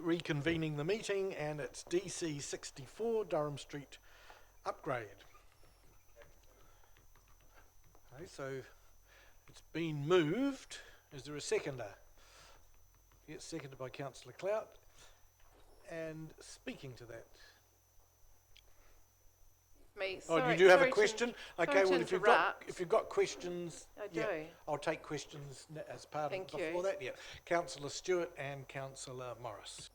reconvening the meeting, and it's DC 64 Durham Street upgrade. Okay, so it's been moved. Is there a seconder? Yes, seconded by Councillor Clout. And speaking to that. Sorry, you do have a question? Okay, well if you've got questions, I do. I'll take questions as part Thank of you. before that. Yeah, Councillor Stewart and Councillor Morris.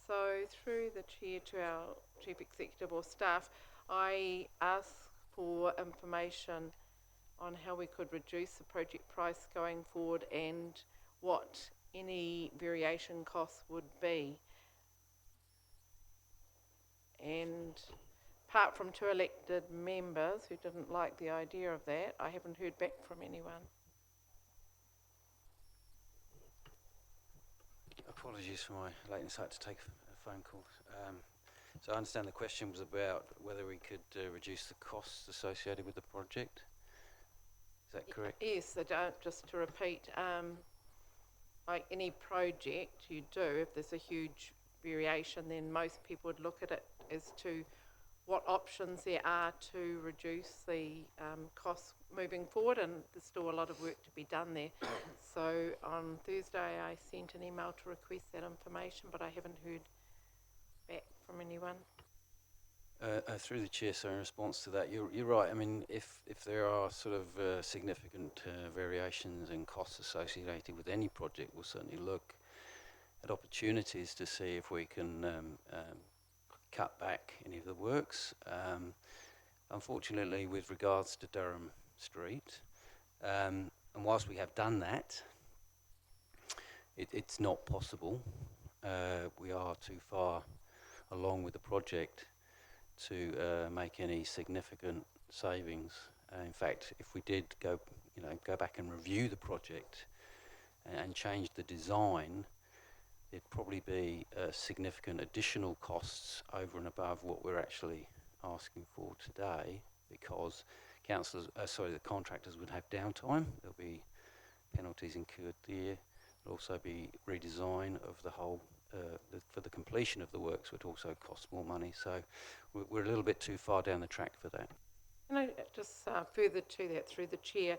So through the chair to our chief executive or staff, I asked for information on how we could reduce the project price going forward and what any variation costs would be. And apart from 2 elected members who didn't like the idea of that, I haven't heard back from anyone. Apologies for my lateness. I had to take a phone call. So I understand the question was about whether we could reduce the costs associated with the project. Is that correct? Yes, just to repeat, like any project you do, if there's a huge variation, then most people would look at it as to what options there are to reduce the costs moving forward, and there's still a lot of work to be done there. So on Thursday I sent an email to request that information, but I haven't heard back from anyone. Through the chair, so in response to that, you're right. I mean, if there are sort of significant variations in costs associated with any project, we'll certainly look at opportunities to see if we can cut back any of the works. Unfortunately, with regards to Durham Street, and whilst we have done that, it's not possible. We are too far along with the project to make any significant savings. In fact, if we did go back and review the project and change the design, there'd probably be significant additional costs over and above what we're actually asking for today, because the contractors would have downtime. There'll be penalties incurred there. There'll also be redesign of the whole. For the completion of the works would also cost more money, so we're a little bit too far down the track for that. Can I just further to that through the chair,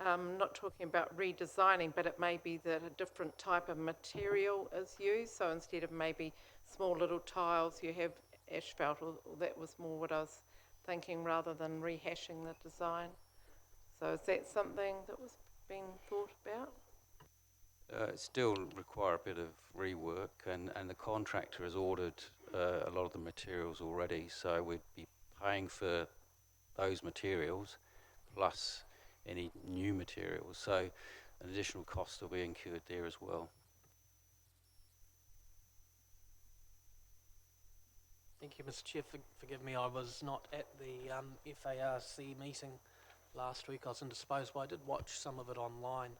not talking about redesigning, but it may be that a different type of material is used, so instead of maybe small little tiles you have asphalt, or that was more what I was thinking, rather than rehashing the design. So is that something that was being thought about? It still require a bit of rework, and the contractor has ordered a lot of the materials already, so we'd be paying for those materials plus any new materials, so an additional cost will be incurred there as well. Thank you, Mr. Chair. Forgive me, I was not at the FARC meeting last week. I was indisposed, but I did watch some of it online,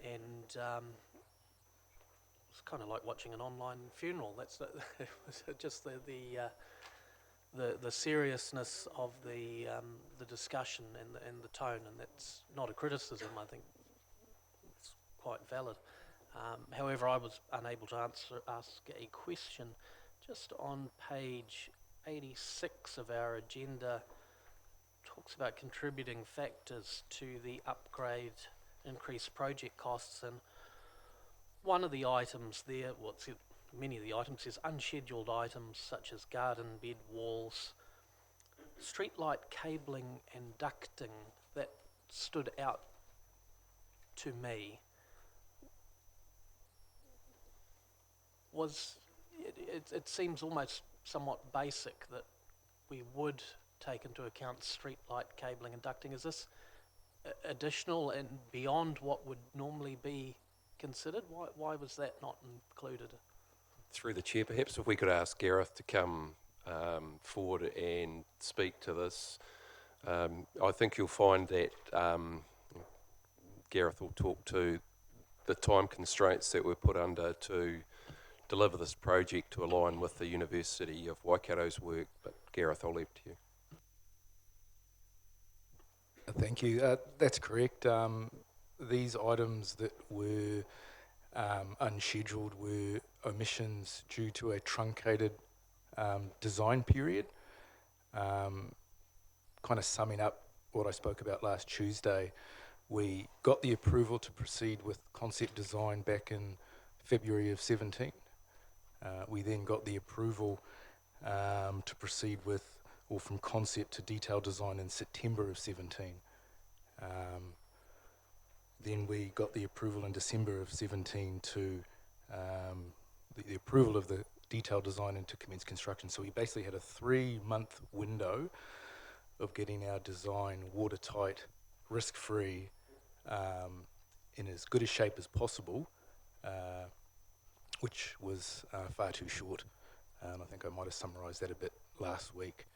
and it's kind of like watching an online funeral. That's it was just the seriousness of the discussion and the tone, and that's not a criticism. I think it's quite valid. However, I was unable to ask a question. Just on page 86 of our agenda, talks about contributing factors to the upgrade, increased project costs, and one of the items there, many of the items, is unscheduled items such as garden bed walls, streetlight cabling and ducting. That stood out to me. It seems almost somewhat basic that we would take into account streetlight cabling and ducting. Is this additional and beyond what would normally be considered? Why was that not included? Through the chair, perhaps if we could ask Gareth to come forward and speak to this. I think you'll find that Gareth will talk to the time constraints that we're put under to deliver this project to align with the University of Waikato's work, but Gareth, I'll leave it to you. Thank you. That's correct. These items that were unscheduled were omissions due to a truncated design period. Kind of summing up what I spoke about last Tuesday, we got the approval to proceed with concept design back in February of 17. We then got the approval to proceed with, or from concept to detailed design in September of 17. Then we got the approval in December of 17 to the approval of the detailed design and to commence construction. So we basically had a 3-month window of getting our design watertight, risk-free, in as good a shape as possible, which was far too short. I think I might have summarised that a bit last week.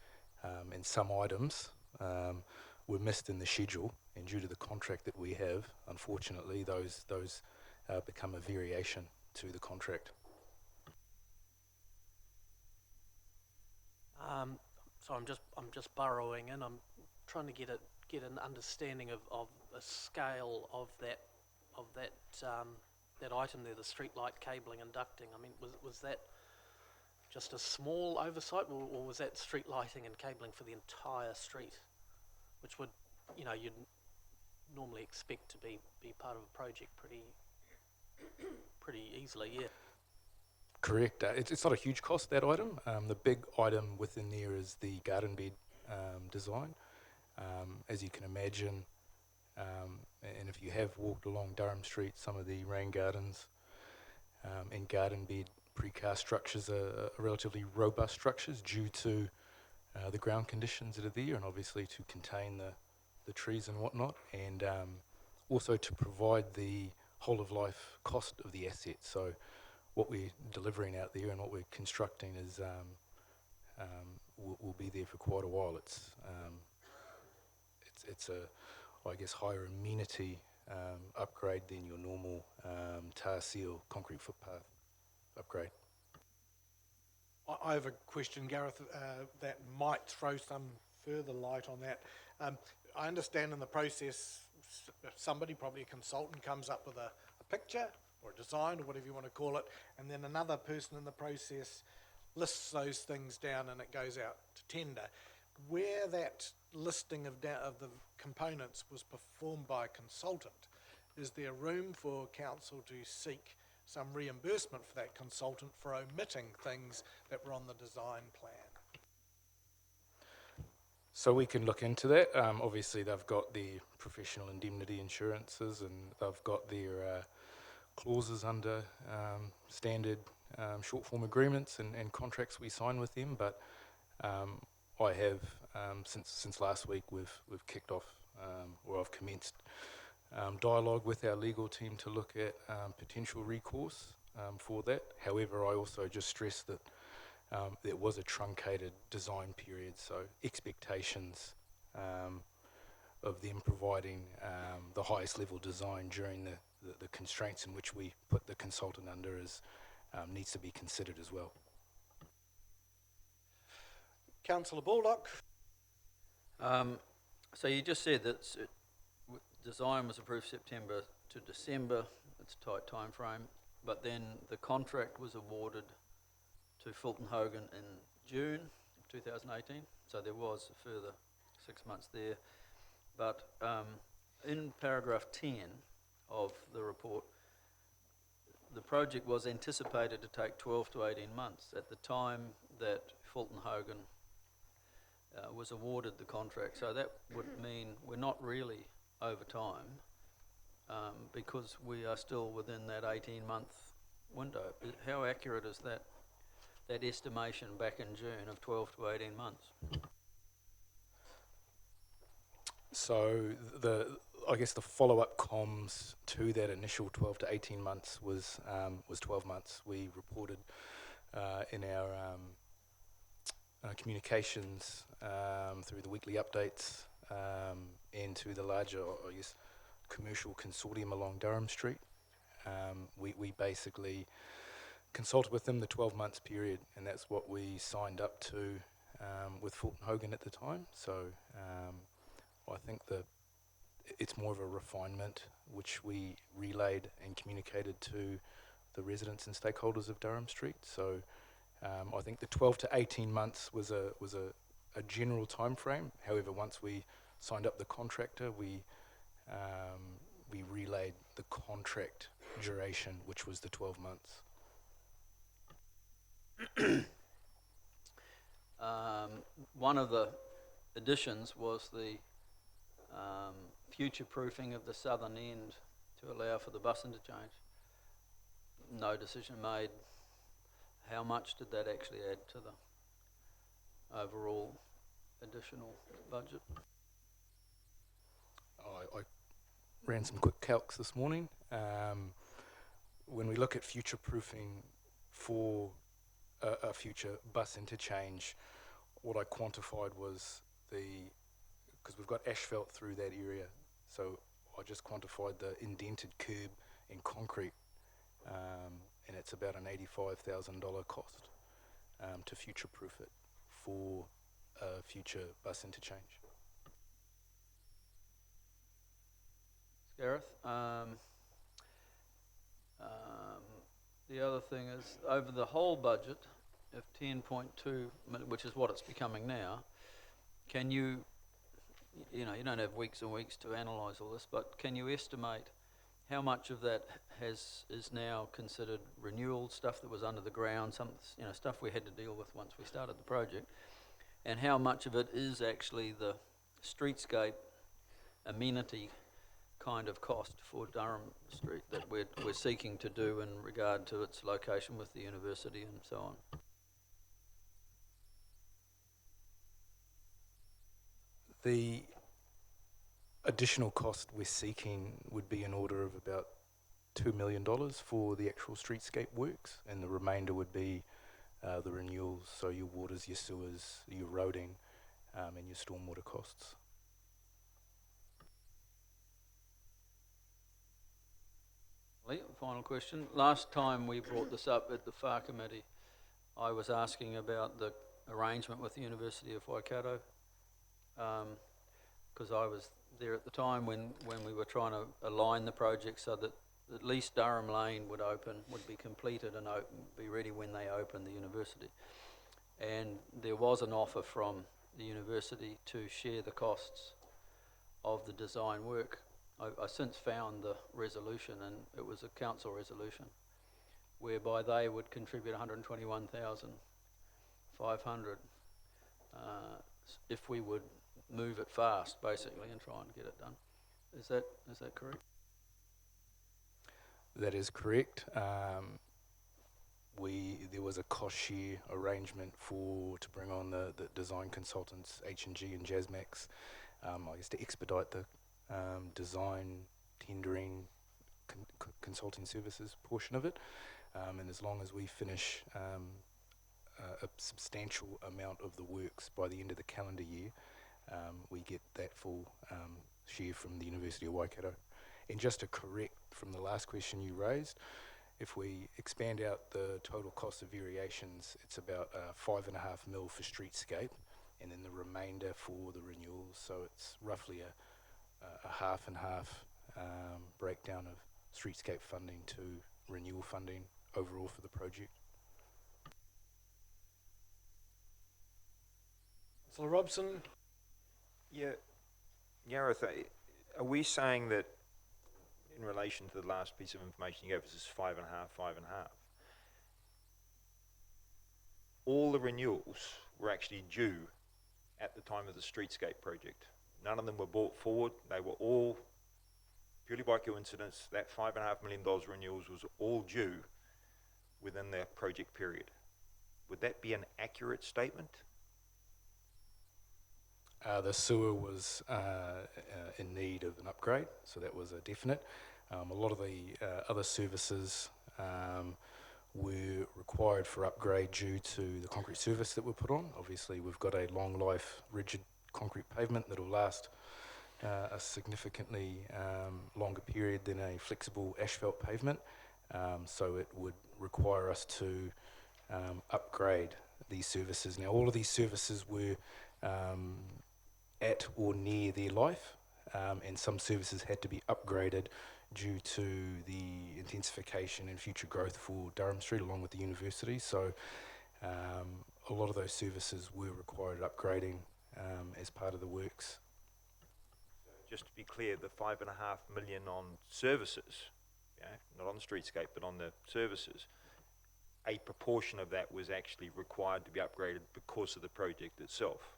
And some items were missed in the schedule, and due to the contract that we have, unfortunately, those become a variation to the contract. So I'm just burrowing in. I'm trying to get an understanding of a scale of that item there, the streetlight cabling and ducting. I mean, was that just a small oversight, or was that street lighting and cabling for the entire street, which would, you'd normally expect to be part of a project pretty easily, yeah. Correct. It's not a huge cost, that item. The big item within there is the garden bed design. As you can imagine, and if you have walked along Durham Street, some of the rain gardens and garden bed precast structures are relatively robust structures due to the ground conditions that are there, and obviously to contain the trees and whatnot, and also to provide the whole of life cost of the asset. So what we're delivering out there and what we're constructing is will be there for quite a while. It's a, I guess, higher amenity upgrade than your normal tar seal concrete footpath upgrade. I have a question, Gareth, that might throw some further light on that. I understand in the process, somebody, probably a consultant, comes up with a picture or a design or whatever you want to call it, and then another person in the process lists those things down and it goes out to tender. Where that listing of the components was performed by a consultant, is there room for council to seek some reimbursement for that consultant for omitting things that were on the design plan? So we can look into that. Obviously, they've got their professional indemnity insurances, and they've got their clauses under standard short form agreements and contracts we sign with them. But I have since last week we've kicked off, or I've commenced dialogue with our legal team to look at potential recourse for that. However, I also just stress that there was a truncated design period, so expectations of them providing the highest level design during the constraints in which we put the consultant under needs to be considered as well. Councillor Baldock. So you just said that design was approved September to December. It's a tight time frame, but then the contract was awarded to Fulton Hogan in June 2018, so there was a further 6 months there. But in paragraph 10 of the report, the project was anticipated to take 12 to 18 months. At the time that Fulton Hogan was awarded the contract, so that would mean we're not really over time because we are still within that 18-month window. How accurate is that estimation back in June of 12 to 18 months? So I guess the follow-up comms to that initial 12 to 18 months was 12 months. We reported in our communications through the weekly updates and to the larger, I guess, commercial consortium along Durham Street. We basically consulted with them the 12 months period, and that's what we signed up to with Fulton Hogan at the time. So I think it's more of a refinement which we relayed and communicated to the residents and stakeholders of Durham Street. So I think the 12 to 18 months was a general time frame. However, once we signed up the contractor, we relayed the contract duration, which was the 12 months. One of the additions was the future-proofing of the southern end to allow for the bus interchange. No decision made. How much did that actually add to the overall additional budget? I ran some quick calcs this morning. When we look at future-proofing for a future bus interchange, what I quantified was because we've got asphalt through that area, so I just quantified the indented curb in concrete, and it's about an $85,000 cost to future-proof it for a future bus interchange. Gareth, the other thing is, over the whole budget of 10.2 million, which is what it's becoming now, can you don't have weeks and weeks to analyse all this, but can you estimate how much of that is now considered renewal stuff that was under the ground, some stuff we had to deal with once we started the project, and how much of it is actually the streetscape amenity kind of cost for Durham Street that we're seeking to do in regard to its location with the university and so on? The additional cost we're seeking would be in order of about $2 million for the actual streetscape works, and the remainder would be the renewals, so your waters, your sewers, your roading, and your stormwater costs. Final question. Last time we brought this up at the FAR committee, I was asking about the arrangement with the University of Waikato, because I was there at the time when we were trying to align the project so that at least Durham Lane would be completed and be ready when they opened the university. And there was an offer from the university to share the costs of the design work. I since found the resolution, and it was a council resolution whereby they would contribute $121,500 if we would move it fast, basically, and try and get it done. Is that correct? That is correct. There was a cost share arrangement to bring on the design consultants, H&G and JASMAX, I guess to expedite the design, tendering, consulting services portion of it. And as long as we finish a substantial amount of the works by the end of the calendar year, we get that full share from the University of Waikato. And just to correct from the last question you raised, if we expand out the total cost of variations, it's about $5.5 million for streetscape, and then the remainder for the renewals. So it's roughly a half and half breakdown of streetscape funding to renewal funding overall for the project. So Robson, Yeah, Gareth, are we saying that in relation to the last piece of information you gave us is 5.5, 5.5? All the renewals were actually due at the time of the streetscape project. None of them were brought forward. They were all, purely by coincidence, that $5.5 million renewals was all due within the project period. Would that be an accurate statement? The sewer was in need of an upgrade, so that was a definite. A lot of the other services were required for upgrade due to the concrete surface that were put on. Obviously, we've got a long life rigid concrete pavement that will last a significantly longer period than a flexible asphalt pavement. So it would require us to upgrade these services. Now, all of these services were at or near their life, and some services had to be upgraded due to the intensification and future growth for Durham Street along with the university. So a lot of those services were required upgrading as part of the works. Just to be clear, the 5.5 million on services, not on the streetscape, but on the services, a proportion of that was actually required to be upgraded because of the project itself.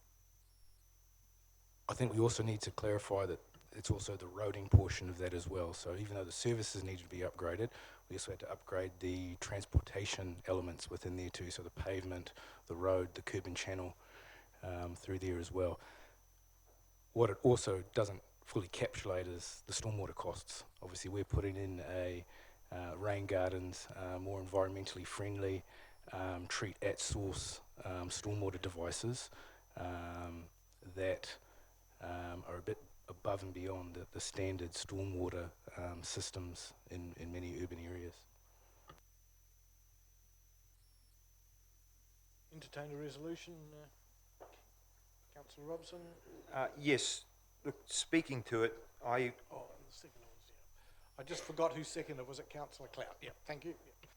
I think we also need to clarify that it's also the roading portion of that as well. So even though the services needed to be upgraded, we also had to upgrade the transportation elements within there too. So the pavement, the road, the curb and channel through there as well. What it also doesn't fully capsulate is the stormwater costs. Obviously we're putting in a rain gardens, more environmentally friendly, treat at source stormwater devices that are a bit above and beyond the standard stormwater systems in many urban areas. Entertain a resolution, Councillor Robson? Yes, look, speaking to it, Oh, and the second one was, I just forgot who seconded. Was it Councillor Clout? Yeah, thank you. Yeah.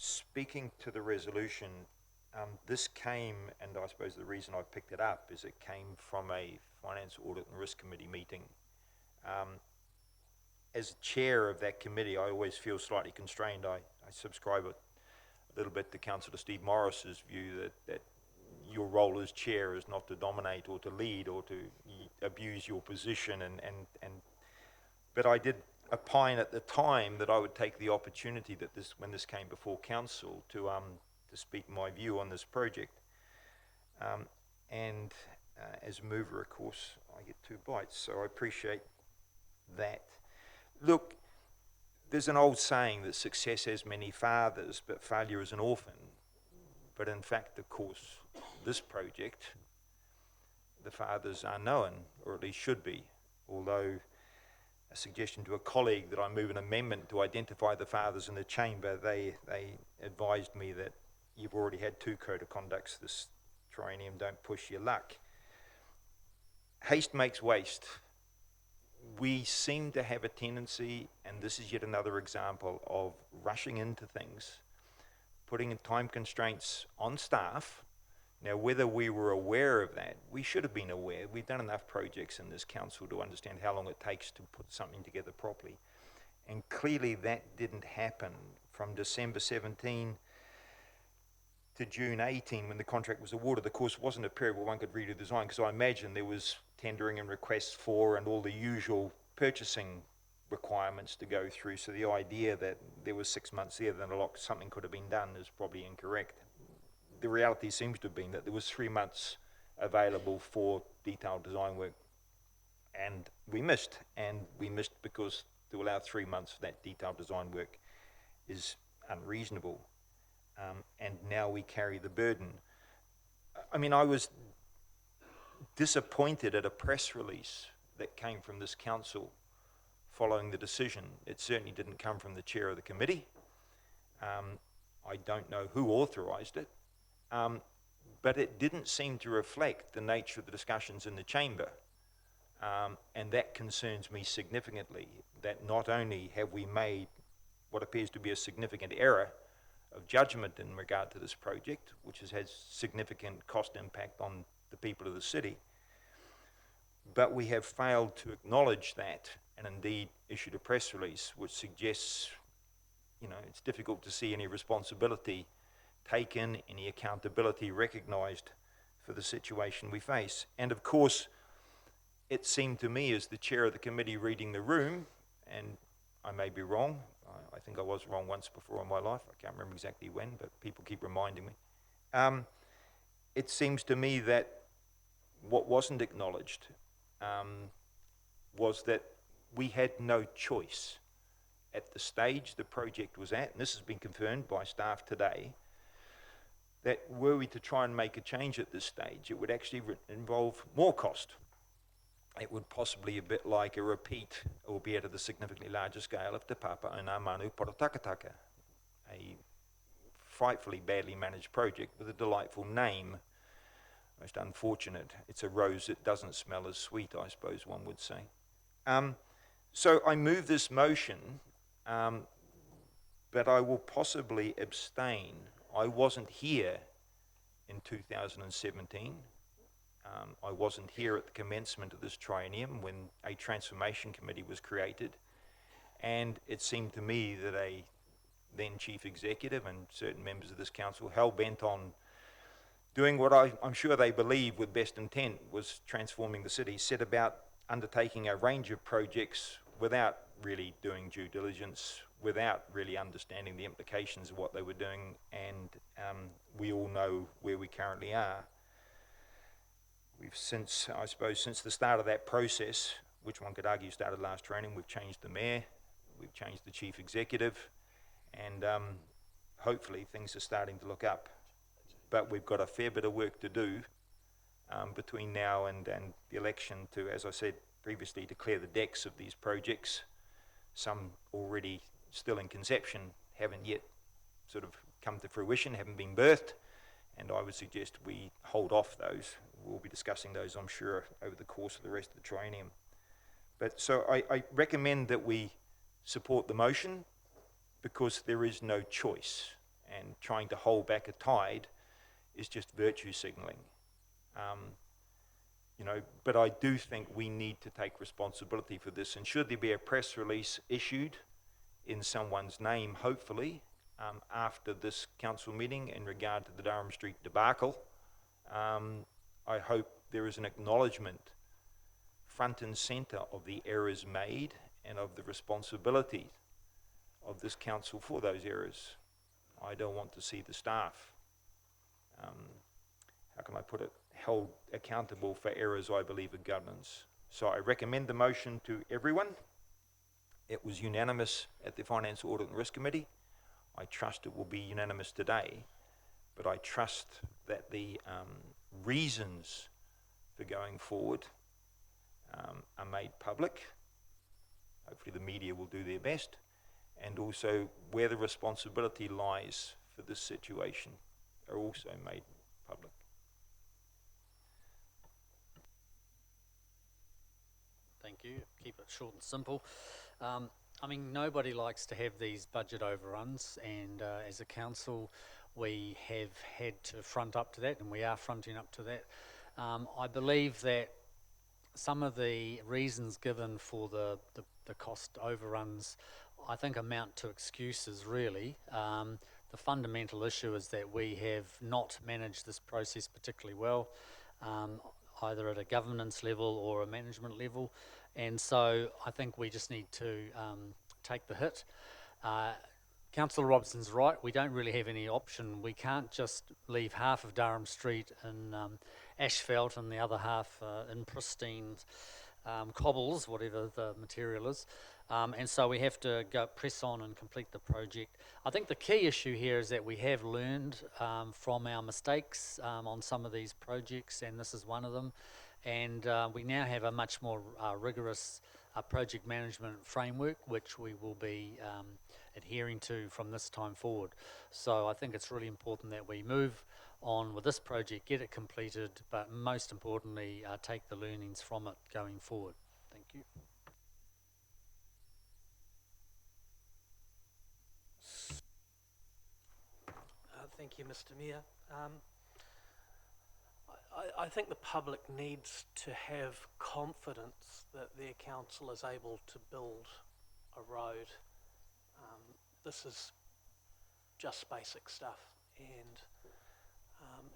speaking to the resolution, this came, and I suppose the reason I picked it up is it came from a Finance, Audit and Risk Committee meeting. As chair of that committee, I always feel slightly constrained. I subscribe a little bit to Councillor Steve Morris's view that your role as chair is not to dominate or to lead or to abuse your position, but I did opine at the time that I would take the opportunity that when this came before council to speak my view on this project. As mover, of course, I get 2 bites, so I appreciate that. Look, there's an old saying that success has many fathers, but failure is an orphan. But in fact, of course, this project, the fathers are known, or at least should be, although a suggestion to a colleague that I move an amendment to identify the fathers in the chamber, they advised me that you've already had 2 code of conducts this triennium, don't push your luck. Haste makes waste. We seem to have a tendency, and this is yet another example of rushing into things, putting time constraints on staff. Now, whether we were aware of that, we should have been aware. We've done enough projects in this council to understand how long it takes to put something together properly. And clearly that didn't happen from December 17 to June 18 when the contract was awarded. Of course, it wasn't a period where one could redo the design, because I imagine there was tendering and requests for and all the usual purchasing requirements to go through. So the idea that there was 6 months there, then something could have been done is probably incorrect. The reality seems to have been that there was 3 months available for detailed design work, and we missed because to allow 3 months for that detailed design work is unreasonable, and now we carry the burden. I mean, I was disappointed at a press release that came from this council following the decision. It certainly didn't come from the chair of the committee. I don't know who authorised it, but it didn't seem to reflect the nature of the discussions in the chamber, and that concerns me significantly, that not only have we made what appears to be a significant error of judgment in regard to this project, which has had significant cost impact on the people of the city, but we have failed to acknowledge that and indeed issued a press release which suggests, it's difficult to see any responsibility taken, any accountability recognised for the situation we face. And of course, it seemed to me as the chair of the committee reading the room, and I may be wrong, I think I was wrong once before in my life, I can't remember exactly when, but people keep reminding me. It seems to me that what wasn't acknowledged was that we had no choice at the stage the project was at, and this has been confirmed by staff today, that were we to try and make a change at this stage, it would actually involve more cost. It would possibly a bit like a repeat, albeit at a significantly larger scale, of Te Papa o Ngā Manu Porotakataka, a frightfully badly managed project with a delightful name, most unfortunate. It's a rose that doesn't smell as sweet, I suppose one would say. So I move this motion, but I will possibly abstain. I wasn't here in 2017. I wasn't here at the commencement of this triennium when a transformation committee was created, and it seemed to me that a then chief executive and certain members of this council, hell-bent on doing what I'm sure they believe with best intent was transforming the city, set about undertaking a range of projects without really doing due diligence, without really understanding the implications of what they were doing, and we all know where we currently are. We've since the start of that process, which one could argue started last training, we've changed the mayor, we've changed the chief executive, and hopefully things are starting to look up. But we've got a fair bit of work to do between now and the election to, as I said previously, to clear the decks of these projects. Some already still in conception, haven't yet sort of come to fruition, haven't been birthed, and I would suggest we hold off those. We'll be discussing those, I'm sure, over the course of the rest of the triennium. But so I recommend that we support the motion because there is no choice, and trying to hold back a tide is just virtue signalling. But I do think we need to take responsibility for this, and should there be a press release issued in someone's name, hopefully, after this council meeting in regard to the Durham Street debacle, I hope there is an acknowledgement front and centre of the errors made and of the responsibility of this council for those errors. I don't want to see the staff, how can I put it, held accountable for errors I believe of governance. So I recommend the motion to everyone. It was unanimous at the Finance, Audit and Risk Committee. I trust it will be unanimous today, but I trust that the reasons for going forward are made public. Hopefully the media will do their best, and also where the responsibility lies for this situation are also made public. Thank you. Keep it short and simple. I mean, nobody likes to have these budget overruns, and as a council, we have had to front up to that, and we are fronting up to that. I believe that some of the reasons given for the cost overruns, I think, amount to excuses, really. The fundamental issue is that we have not managed this process particularly well, either at a governance level or a management level, and so I think we just need to take the hit. Councillor Robson's right, we don't really have any option. We can't just leave half of Durham Street in asphalt and the other half in pristine cobbles, whatever the material is. And so we have to go press on and complete the project. I think the key issue here is that we have learned from our mistakes on some of these projects, and this is one of them. And we now have a much more rigorous project management framework, which we will be adhering to from this time forward. So I think it's really important that we move on with this project, get it completed, but most importantly, take the learnings from it going forward. Thank you. Thank you, Mr. Mayor. I think the public needs to have confidence that their council is able to build a road. This is just basic stuff, and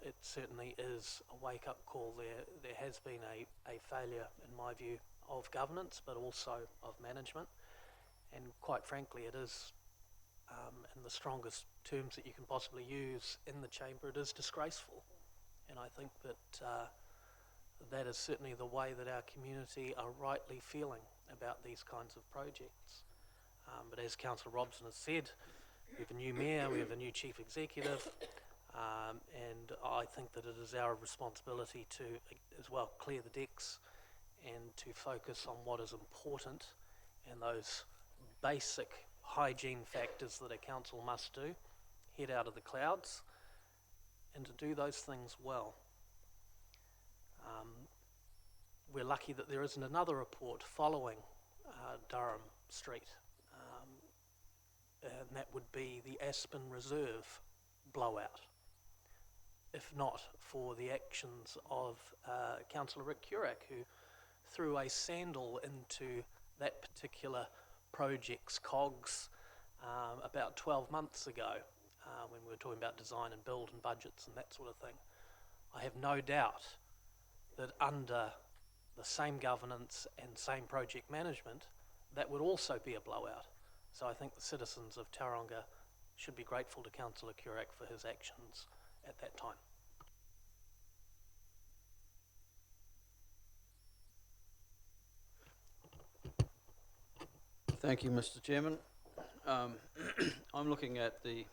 it certainly is a wake-up call. There has been a failure, in my view, of governance, but also of management, and quite frankly, it is, in the strongest terms that you can possibly use in the chamber, it is disgraceful. And I think that that is certainly the way that our community are rightly feeling about these kinds of projects. But as Councillor Robson has said, we have a new mayor, we have a new chief executive, and I think that it is our responsibility to, as well, clear the decks and to focus on what is important and those basic hygiene factors that a council must do, head out of the clouds, and to do those things well. We're lucky that there isn't another report following Durham Street, and that would be the Aspen Reserve blowout. If not for the actions of Councillor Rick Curack, who threw a sandal into that particular project's cogs about 12 months ago, when we were talking about design and build and budgets and that sort of thing. I have no doubt that under the same governance and same project management, that would also be a blowout. So I think the citizens of Tauranga should be grateful to Councillor Curack for his actions at that time. Thank you, Mr. Chairman. I'm looking at the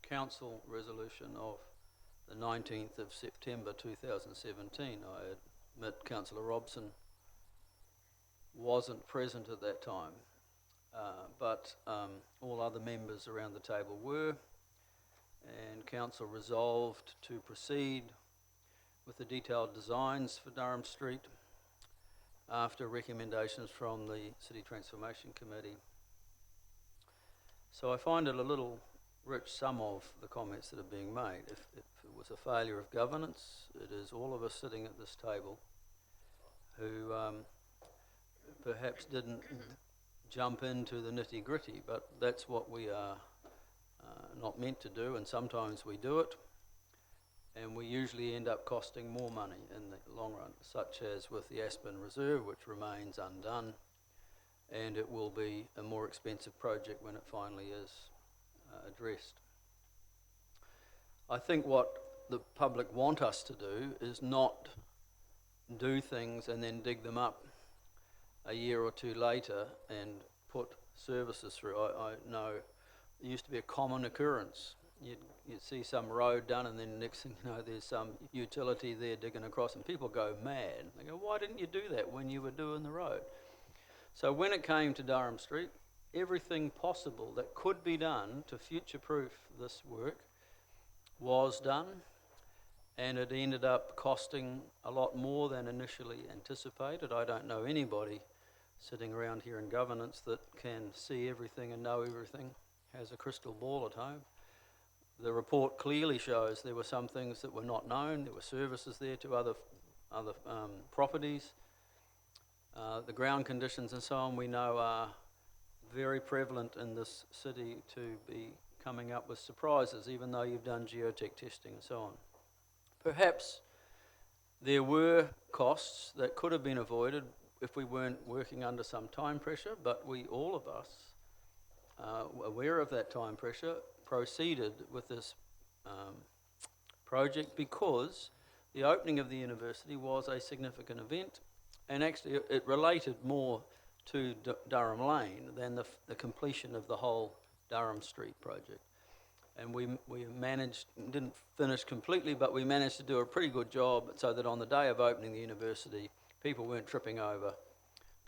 council resolution of the 19th of September 2017. I admit Councillor Robson wasn't present at that time, but all other members around the table were, and council resolved to proceed with the detailed designs for Durham Street after recommendations from the City Transformation Committee. So I find it a little rich, some of the comments that are being made. If it was a failure of governance, it is all of us sitting at this table who perhaps didn't jump into the nitty-gritty, but that's what we are not meant to do, and sometimes we do it, and we usually end up costing more money in the long run, such as with the Aspen Reserve, which remains undone, and it will be a more expensive project when it finally is addressed. I think what the public want us to do is not do things and then dig them up a year or two later and put services through. I know it used to be a common occurrence. You'd see some road done, and then next thing you know, there's some utility there digging across, and people go mad. They go, why didn't you do that when you were doing the road? So when it came to Durham Street, everything possible that could be done to future-proof this work was done, and it ended up costing a lot more than initially anticipated. I don't know anybody sitting around here in governance that can see everything and know everything, has a crystal ball at home. The report clearly shows there were some things that were not known. There were services there to other properties. The ground conditions and so on we know are very prevalent in this city to be coming up with surprises, even though you've done geotech testing and so on. Perhaps there were costs that could have been avoided if we weren't working under some time pressure, but we, all of us, aware of that time pressure, proceeded with this project because the opening of the university was a significant event, and actually it related more to Durham Lane than the completion of the whole Durham Street project. And we managed, didn't finish completely, but we managed to do a pretty good job so that on the day of opening the university, people weren't tripping over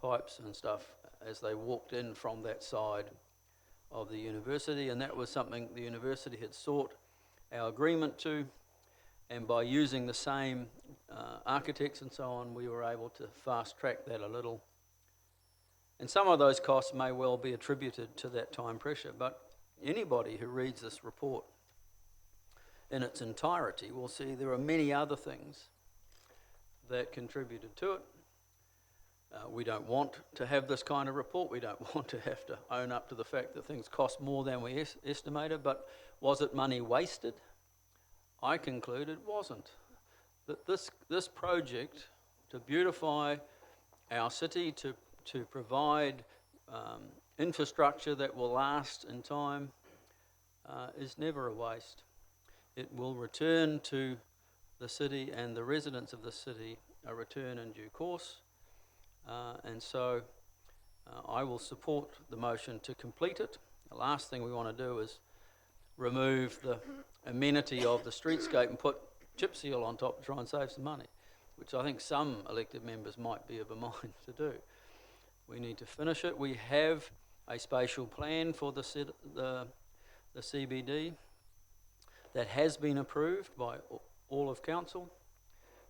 pipes and stuff as they walked in from that side of the university, and that was something the university had sought our agreement to, and by using the same architects and so on, we were able to fast track that a little. And some of those costs may well be attributed to that time pressure, but anybody who reads this report in its entirety will see there are many other things that contributed to it. We don't want to have this kind of report. We don't want to have to own up to the fact that things cost more than we estimated, but was it money wasted? I conclude it wasn't. That this project to beautify our city, to provide infrastructure that will last in time is never a waste. It will return to the city and the residents of the city a return in due course. And so I will support the motion to complete it. The last thing we want to do is remove the amenity of the streetscape and put chip seal on top to try and save some money, which I think some elected members might be of a mind to do. We need to finish it. We have a spatial plan for the CBD that has been approved by all of council.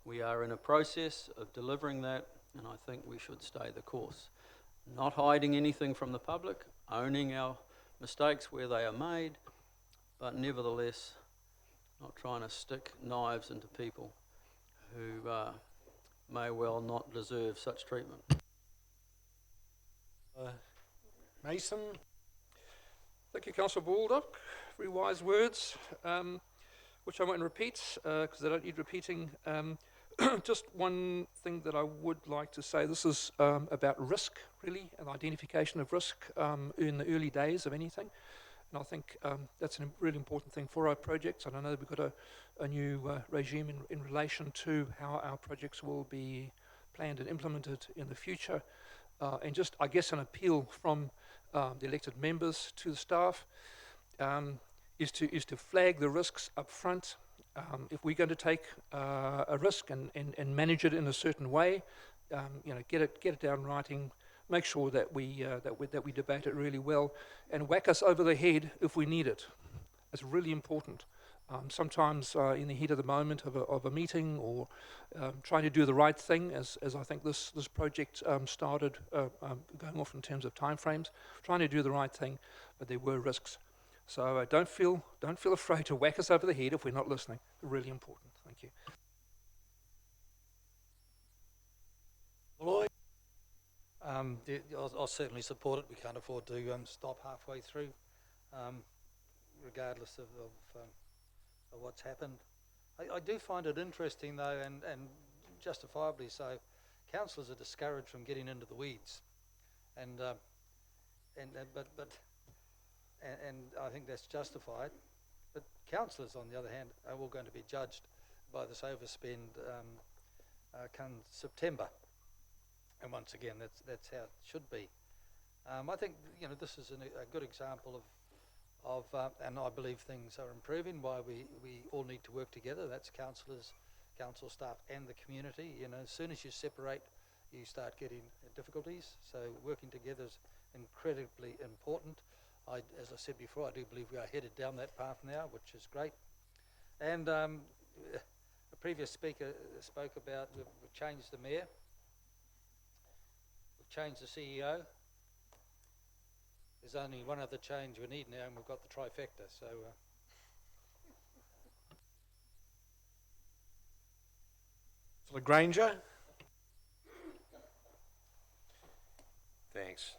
We are in a process of delivering that, and I think we should stay the course. Not hiding anything from the public, owning our mistakes where they are made, but nevertheless not trying to stick knives into people who may well not deserve such treatment. Mason? Thank you, Councillor Baldock. Very wise words, which I won't repeat because they don't need repeating. Just one thing that I would like to say, this is about risk, really, and identification of risk in the early days of anything. And I think that's a really important thing for our projects. And I know we've got a new regime in relation to how our projects will be planned and implemented in the future. And just, I guess, an appeal from the elected members to the staff is to flag the risks up front. If we're going to take a risk and manage it in a certain way, get it down in writing. Make sure that we debate it really well, and whack us over the head if we need it. It's really important. Sometimes in the heat of the moment of a meeting, or trying to do the right thing, as I think this project started going off in terms of timeframes, trying to do the right thing, but there were risks. So don't feel afraid to whack us over the head if we're not listening. Really important. Thank you. Lloyd? I'll certainly support it. We can't afford to stop halfway through, regardless of what's happened. I do find it interesting, though, and justifiably so. Councillors are discouraged from getting into the weeds, and I think that's justified. But councillors, on the other hand, are all going to be judged by this overspend come September. And once again, that's how it should be. I think this is a good example of and I believe things are improving. Why we all need to work together. That's councillors, council staff, and the community. As soon as you separate, you start getting difficulties. So working together is incredibly important. As I said before, I do believe we are headed down that path now, which is great. And a previous speaker spoke about we've changed the mayor. Change the CEO. There's only one other change we need now, and we've got the trifecta. So, Granger? Thanks.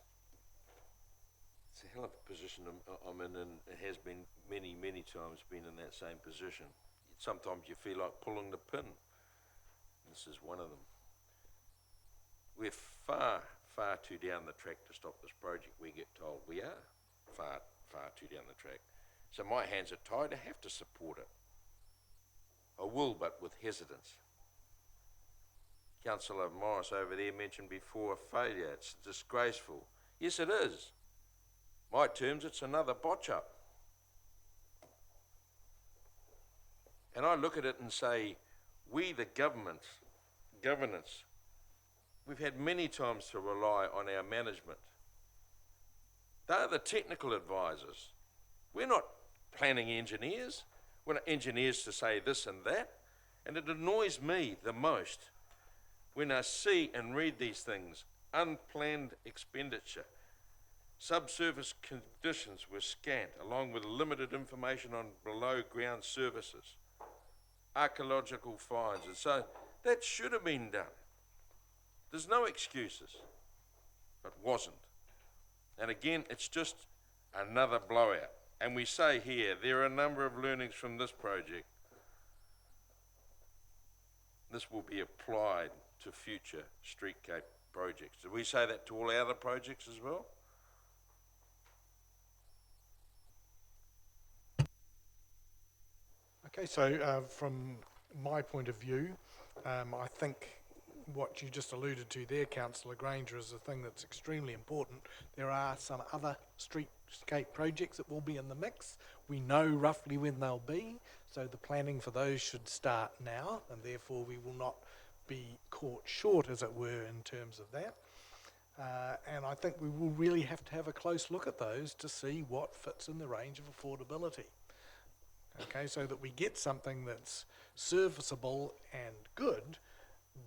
It's a hell of a position I'm in, and it has been many times been in that same position. Sometimes you feel like pulling the pin. This is one of them. We're far too down the track to stop this project, we get told. We are far too down the track. So my hands are tied. I have to support it. I will, but with hesitance. Councillor Morris over there mentioned before failure. It's disgraceful. Yes, it is. My terms, it's another botch-up. And I look at it and say, we, the governance, we've had many times to rely on our management. They're the technical advisors. We're not planning engineers. We're not engineers to say this and that. And it annoys me the most when I see and read these things. Unplanned expenditure. Subsurface conditions were scant, along with limited information on below ground services. Archaeological finds, and so that should have been done. There's no excuses, but wasn't. And again, it's just another blowout. And we say here, there are a number of learnings from this project. This will be applied to future streetscape projects. Do we say that to all our other projects as well? Okay, so from my point of view, I think what you just alluded to there, Councillor Granger, is a thing that's extremely important. There are some other streetscape projects that will be in the mix. We know roughly when they'll be, so the planning for those should start now, and therefore we will not be caught short, as it were, in terms of that. And I think we will really have to have a close look at those to see what fits in the range of affordability. okay, so that we get something that's serviceable and good,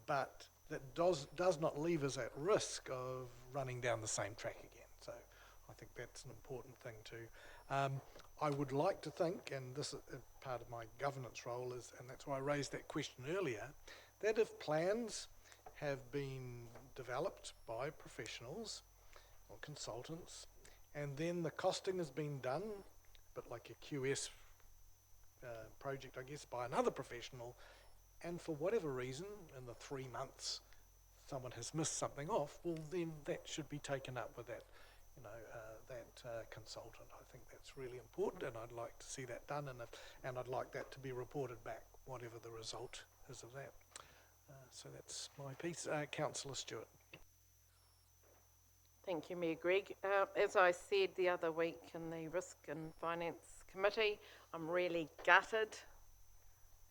but that does not leave us at risk of running down the same track again. So I think that's an important thing too. I would like to think, and this is part of my governance role, and that's why I raised that question earlier, that if plans have been developed by professionals or consultants, and then the costing has been done, but like a QS project, I guess, by another professional, and for whatever reason, in the 3 months, someone has missed something off, well, then that should be taken up with that, consultant. I think that's really important, and I'd like to see that done, and I'd like that to be reported back, whatever the result is of that. So that's my piece. Councillor Stewart. Thank you, Mayor Greg. As I said the other week in the Risk and Finance Committee, I'm really gutted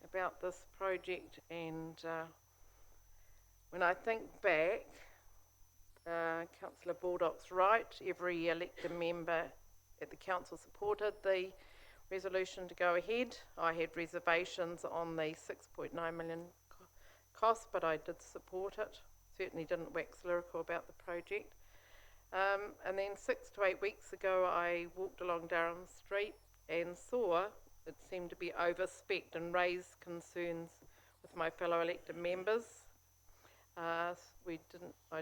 about this project, and when I think back, Councillor Baldock's right, every elected member at the council supported the resolution to go ahead. I had reservations on the 6.9 million cost, but I did support it. Certainly didn't wax lyrical about the project. And then 6 to 8 weeks ago, I walked along Durham Street and saw it seemed to be overspec'd and raised concerns with my fellow elected members. I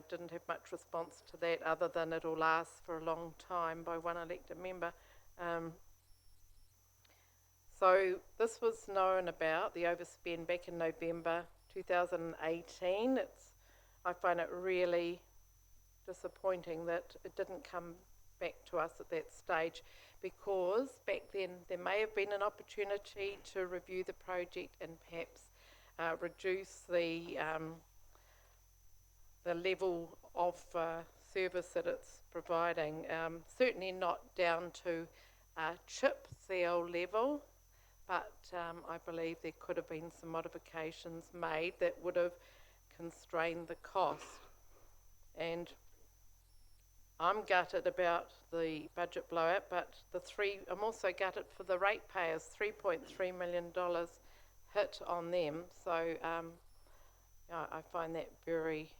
didn't have much response to that other than it'll last for a long time by one elected member. So this was known about, the overspend, back in November 2018. I find it really disappointing that it didn't come back to us at that stage, because back then there may have been an opportunity to review the project and perhaps reduce the level of service that it's providing. Certainly not down to chip seal level, but I believe there could have been some modifications made that would have constrained the cost. And I'm gutted about the budget blowout, but I'm also gutted for the ratepayers. $3.3 million hit on them. So I find that very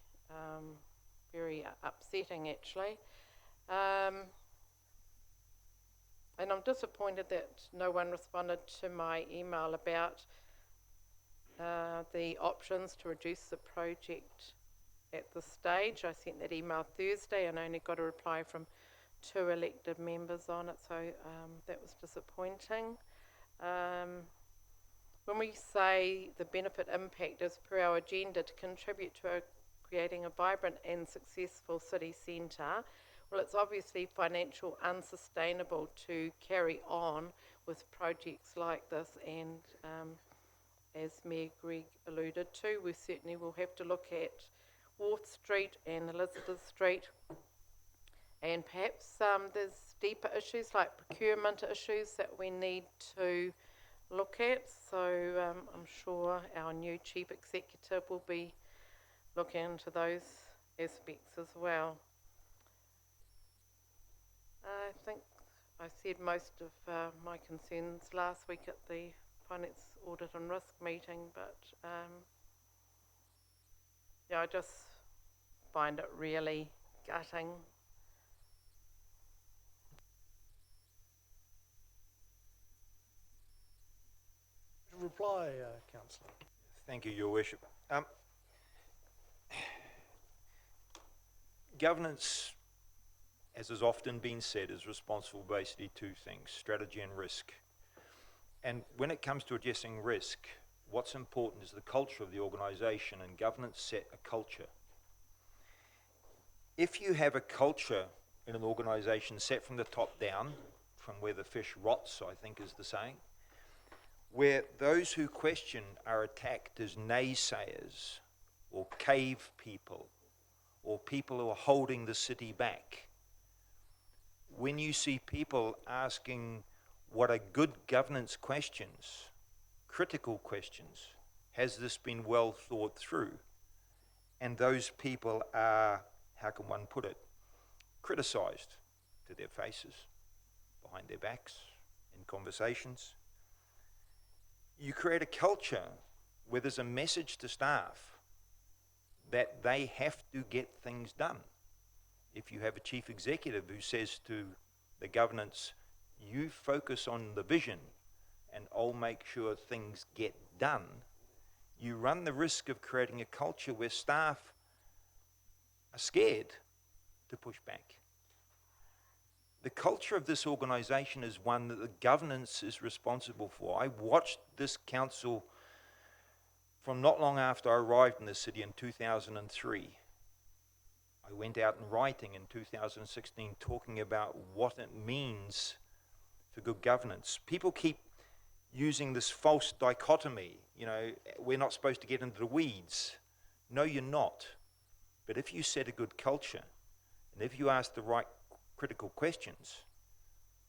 upsetting, actually. And I'm disappointed that no one responded to my email about the options to reduce the project at this stage. I sent that email Thursday and only got a reply from 2 elected members on it, so that was disappointing. When we say the benefit impact is per our agenda to contribute to creating a vibrant and successful city centre, well, it's obviously financially unsustainable to carry on with projects like this, and as Mayor Greg alluded to, we certainly will have to look at Worth Street and Elizabeth Street, and perhaps there's deeper issues like procurement issues that we need to look at. So I'm sure our new chief executive will be looking into those aspects as well. I think I said most of my concerns last week at the Finance Audit and Risk meeting, but yeah, I just find it really gutting. Reply, Councillor. Thank you, Your Worship. Governance, as has often been said, is responsible for basically 2 things: strategy and risk. And when it comes to addressing risk, what's important is the culture of the organisation, and governance set a culture. If you have a culture in an organisation set from the top down, from where the fish rots, I think is the saying, where those who question are attacked as naysayers or cave people or people who are holding the city back, when you see people asking what are good governance questions, critical questions, has this been well thought through, and those people are, how can one put it, criticised to their faces, behind their backs, in conversations, you create a culture where there's a message to staff that they have to get things done. If you have a chief executive who says to the governance, you focus on the vision and I'll make sure things get done, you run the risk of creating a culture where staff are scared to push back. The culture of this organisation is one that the governance is responsible for. I watched this council from not long after I arrived in the city in 2003. I went out in writing in 2016 talking about what it means for good governance. People keep using this false dichotomy, you know, we're not supposed to get into the weeds. No, you're not. But if you set a good culture, and if you ask the right critical questions,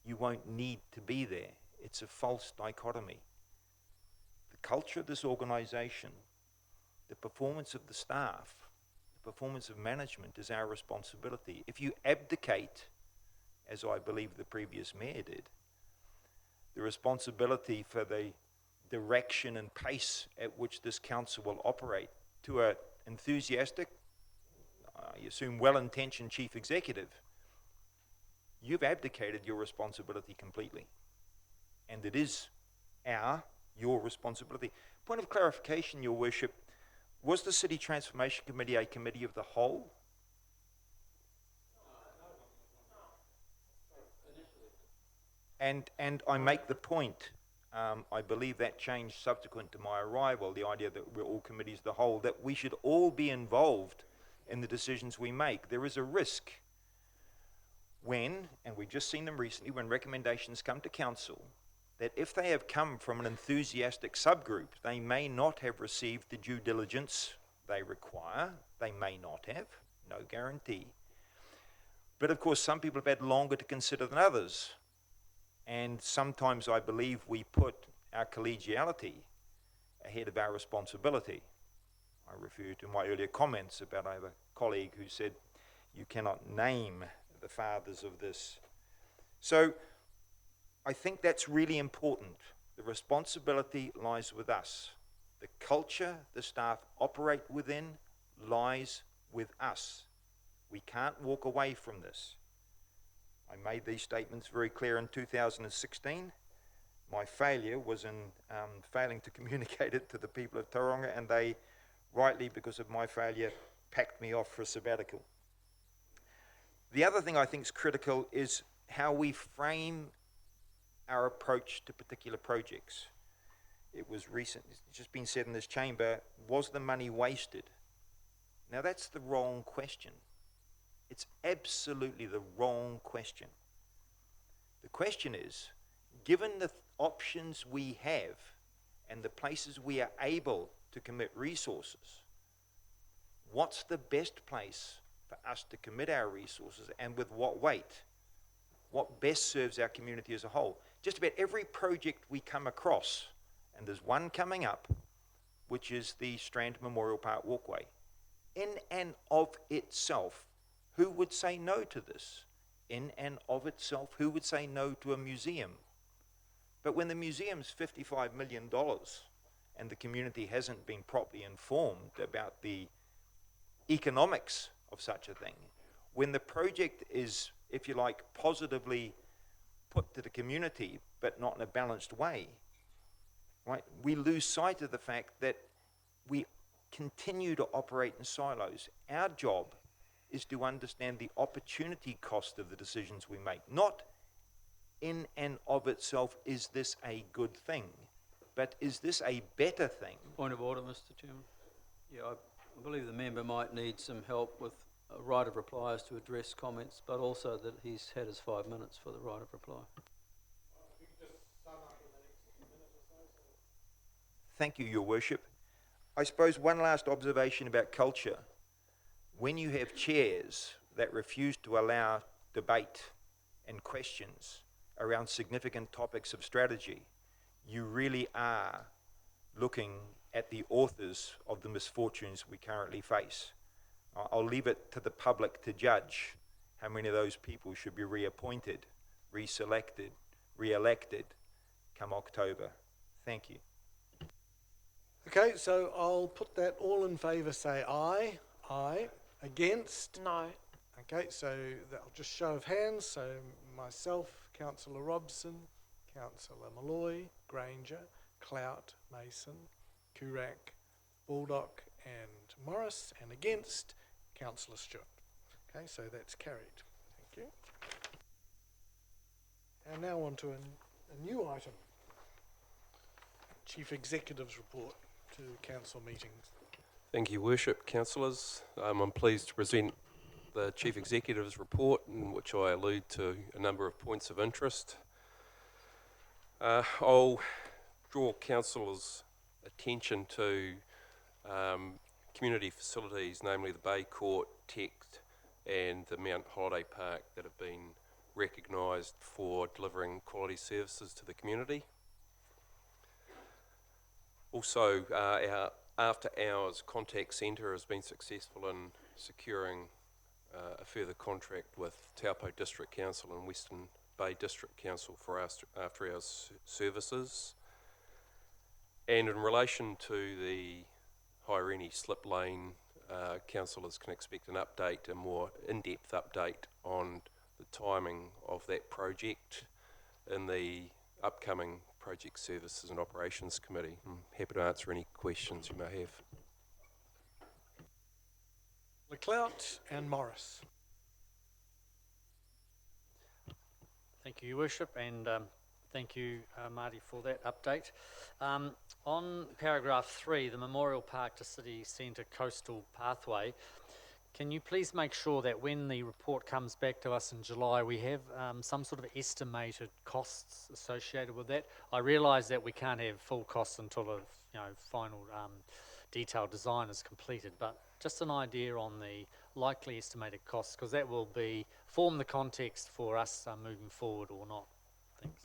you won't need to be there. It's a false dichotomy. The culture of this organisation, the performance of the staff, the performance of management is our responsibility. If you abdicate, as I believe the previous mayor did, the responsibility for the direction and pace at which this council will operate to an enthusiastic, I assume well-intentioned chief executive, you've abdicated your responsibility completely. And it is your responsibility. Point of clarification, Your Worship, was the City Transformation Committee a committee of the whole? And I make the point, I believe that changed subsequent to my arrival, the idea that we're all committees of the whole, that we should all be involved in the decisions we make. There is a risk when, and we've just seen them recently, when recommendations come to council, that if they have come from an enthusiastic subgroup, they may not have received the due diligence they require. They may not have, no guarantee. But of course, some people have had longer to consider than others. And sometimes I believe we put our collegiality ahead of our responsibility. I refer to my earlier comments about I have a colleague who said, you cannot name the fathers of this. So I think that's really important. The responsibility lies with us. The culture the staff operate within lies with us. We can't walk away from this. I made these statements very clear in 2016. My failure was in failing to communicate it to the people of Tauranga, and they, rightly because of my failure, packed me off for a sabbatical. The other thing I think is critical is how we frame our approach to particular projects. It was recent, it's just been said in this chamber, was the money wasted? Now that's the wrong question. It's absolutely the wrong question. The question is, given the options we have and the places we are able to commit resources, what's the best place for us to commit our resources and with what weight? What best serves our community as a whole? Just about every project we come across, and there's one coming up, which is the Strand Memorial Park Walkway. In and of itself, who would say no to this? In and of itself, who would say no to a museum? But when the museum's $55 million and the community hasn't been properly informed about the economics of such a thing, when the project is, if you like, positively put to the community but not in a balanced way, right, we lose sight of the fact that we continue to operate in silos. Our job is to understand the opportunity cost of the decisions we make. Not in and of itself, is this a good thing, but is this a better thing? Point of order, Mr. Chairman. Yeah, I believe the member might need some help with a right of replies to address comments, but also that he's had his 5 minutes for the right of reply. Thank you, Your Worship. I suppose one last observation about culture. When you have chairs that refuse to allow debate and questions around significant topics of strategy, you really are looking at the authors of the misfortunes we currently face. I'll leave it to the public to judge how many of those people should be reappointed, reselected, re-elected come October. Thank you. Okay, so I'll put that all in favour, say aye. Aye. Against? No. Okay, so that'll just show of hands. So myself, Councillor Robson, Councillor Malloy, Granger, Clout, Mason, Kurak, Baldock and Morris, and against, Councillor Stewart. Okay, so that's carried. Thank you. And now on to a new item. Chief Executive's report to council meetings. Thank you, Worship, councillors. I'm pleased to present the Chief Executive's report, in which I allude to a number of points of interest. I'll draw councillors' attention to community facilities, namely the Bay Court, Text and the Mount Holiday Park, that have been recognised for delivering quality services to the community. Also, our after-hours contact centre has been successful in securing a further contract with Taupo District Council and Western Bay District Council for after-hours services. And in relation to the Haireni slip lane, councillors can expect an update, a more in-depth update on the timing of that project in the upcoming Project Services and Operations Committee. I'm happy to answer any questions you may have. Leclerc and Morris. Thank you, Your Worship, and thank you, Marty, for that update. On paragraph 3, the Memorial Park to City Centre Coastal Pathway, can you please make sure that when the report comes back to us in July, we have some sort of estimated costs associated with that? I realise that we can't have full costs until the final detailed design is completed, but just an idea on the likely estimated costs, because that will form the context for us moving forward or not. Thanks.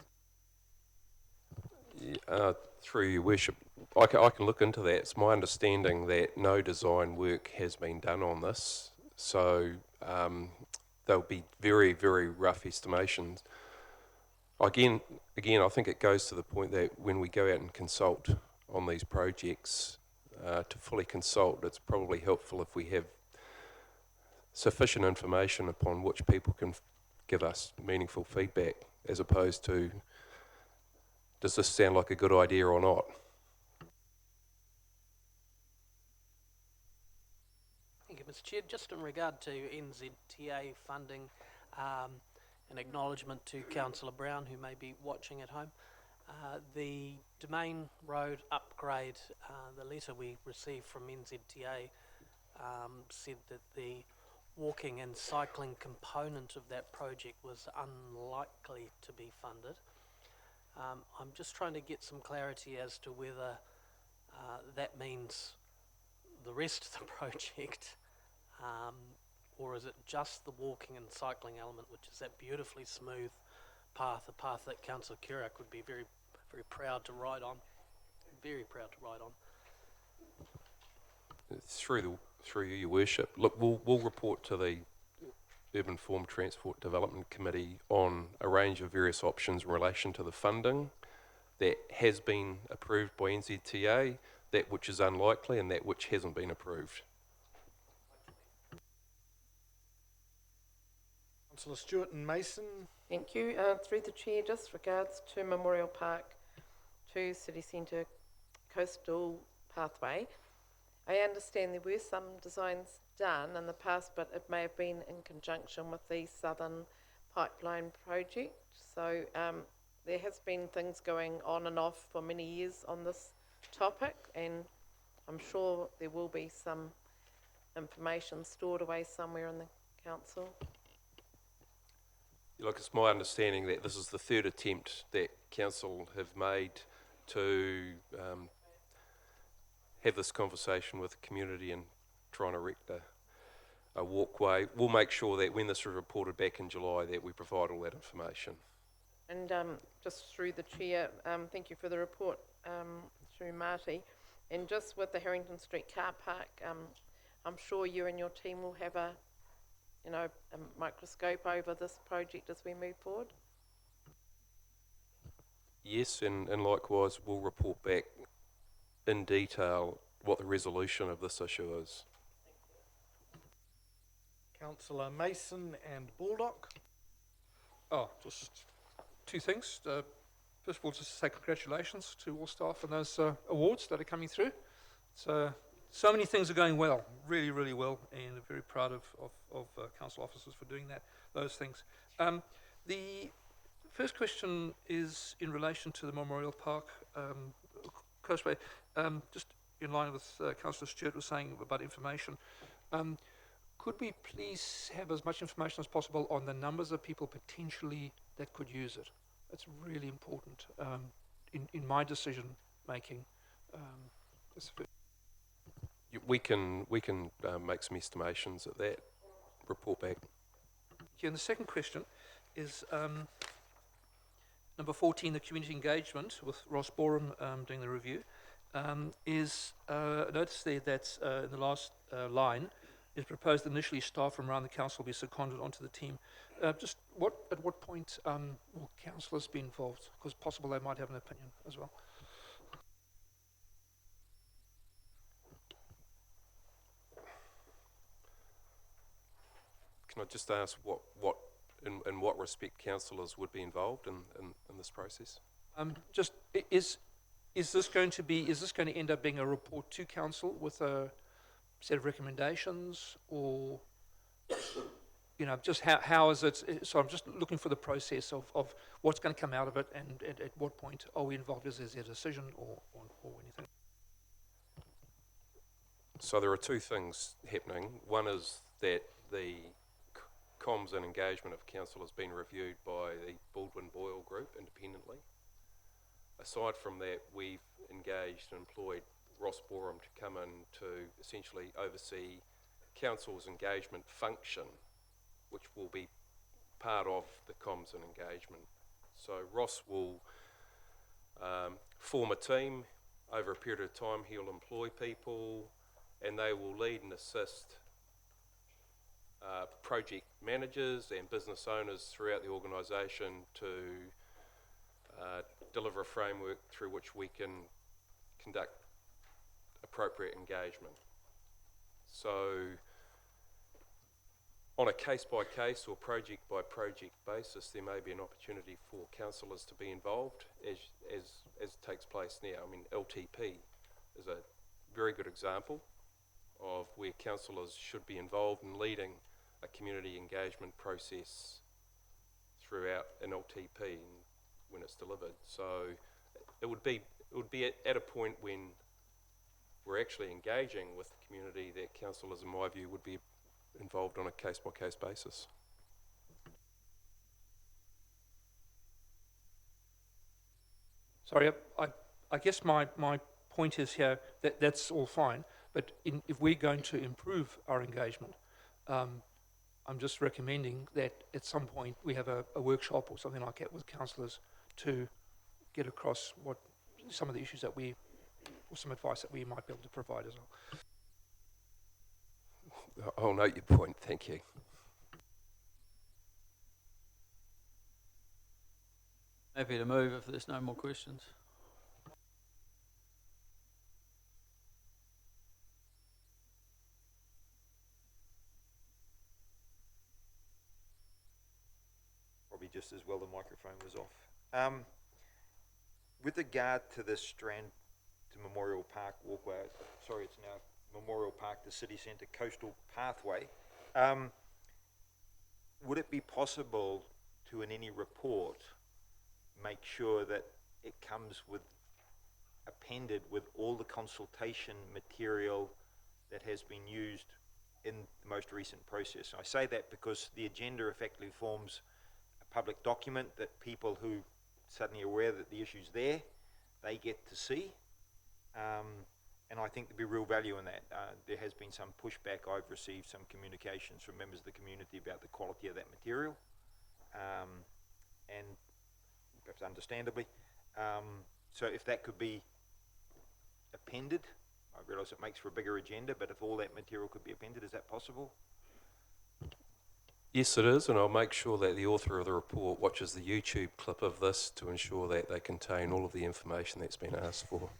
Through your worship, I can look into that. It's my understanding that no design work has been done on this, so there'll be very, very rough estimations. Again, I think it goes to the point that when we go out and consult on these projects, to fully consult, it's probably helpful if we have sufficient information upon which people can give us meaningful feedback, as opposed to, does this sound like a good idea or not? Thank you, Mr. Chair. Just in regard to NZTA funding, an acknowledgement to Councillor Brown, who may be watching at home. The Domain Road upgrade, the letter we received from NZTA said that the walking and cycling component of that project was unlikely to be funded. I'm just trying to get some clarity as to whether that means the rest of the project, or is it just the walking and cycling element, which is that beautifully smooth path, a path that Councillor Kurak would be very, very proud to ride on. Very proud to ride on. Through you, Your Worship. Look, we'll report to the Urban Form Transport Development Committee on a range of various options in relation to the funding that has been approved by NZTA, that which is unlikely, and that which hasn't been approved. Councillor Stewart and Mason. Thank you. Through the Chair, just regards to Memorial Park to City Centre Coastal Pathway. I understand there were some designs done in the past, but it may have been in conjunction with the Southern Pipeline project. So there has been things going on and off for many years on this topic, and I'm sure there will be some information stored away somewhere in the council. Look, it's my understanding that this is the third attempt that council have made to have this conversation with the community and try and erect a walkway. We'll make sure that when this is reported back in July that we provide all that information. And just through the Chair, thank you for the report through Marty. And just with the Harrington Street car park, I'm sure you and your team will have a microscope over this project as we move forward. Yes, and likewise we'll report back in detail what the resolution of this issue is. Councillor Mason and Baldock. Oh, just two things. First of all, just to say congratulations to all staff on those awards that are coming through. So many things are going well, really, really well, and I'm very proud of council officers for doing those things. The first question is in relation to the Memorial Park Coastway. Just in line with Councillor Stewart was saying about information. Could we please have as much information as possible on the numbers of people potentially that could use it? That's really important in my decision making. We can make some estimations at that, report back. Yeah, and the second question is number 14, the community engagement with Ross Borum doing the review. Notice there that in the last line, is proposed initially staff from around the council be seconded onto the team. At what point will councillors be involved? Because possible they might have an opinion as well. Can I just ask in what respect councillors would be involved in this process? Is this going to end up being a report to council with a set of recommendations, or just how is it? So I'm just looking for the process of what's going to come out of it, and at what point are we involved? Is there a decision or anything? So there are two things happening. One is that the comms and engagement of council has been reviewed by the Baldwin Boyle Group independently. Aside from that, we've engaged and employed Ross Borum to come in to essentially oversee council's engagement function, which will be part of the comms and engagement. So Ross will form a team. Over a period of time, he'll employ people, and they will lead and assist project managers and business owners throughout the organisation to deliver a framework through which we can conduct appropriate engagement. So on a case-by-case or project-by-project basis, there may be an opportunity for councillors to be involved as it takes place now. I mean, LTP is a very good example of where councillors should be involved in leading a community engagement process throughout an LTP when it's delivered. So it would be at a point when we're actually engaging with the community that councillors, in my view, would be involved on a case-by-case basis. Sorry, I guess my point is here that that's all fine, but if we're going to improve our engagement, I'm just recommending that at some point we have a workshop or something like that with councillors to get across what some of the issues that or some advice that we might be able to provide as well. I'll note your point, thank you. Happy to move if there's no more questions. Probably just as well the microphone was off. With regard to the Strand to Memorial Park walkway, sorry, it's now Memorial Park to City Centre Coastal Pathway, would it be possible to, in any report, make sure that it comes appended with all the consultation material that has been used in the most recent process? I say that because the agenda effectively forms a public document that people who suddenly aware that the issue's there, they get to see. And I think there'd be real value in that. There has been some pushback. I've received some communications from members of the community about the quality of that material, and perhaps understandably. So if that could be appended, I realise it makes for a bigger agenda, but if all that material could be appended, is that possible? Yes, it is, and I'll make sure that the author of the report watches the YouTube clip of this to ensure that they contain all of the information that's been asked for.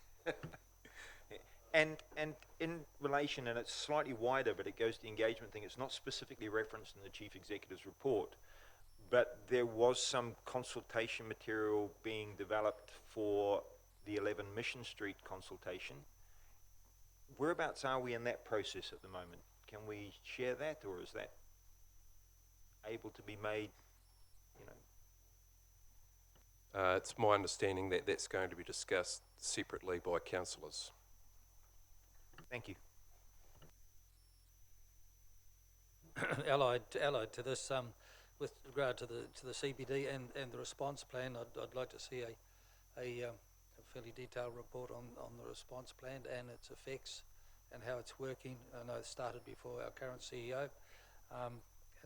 And in relation, and it's slightly wider, but it goes to the engagement thing, it's not specifically referenced in the Chief Executive's report, but there was some consultation material being developed for the 11 Mission Street consultation. Whereabouts are we in that process at the moment? Can we share that, or is that able to be made, you know? It's my understanding that that's going to be discussed separately by councillors. Thank you. Allied to this, with regard to the CBD and the response plan, I'd like to see a fairly detailed report on the response plan and its effects and how it's working. I know it started before our current CEO,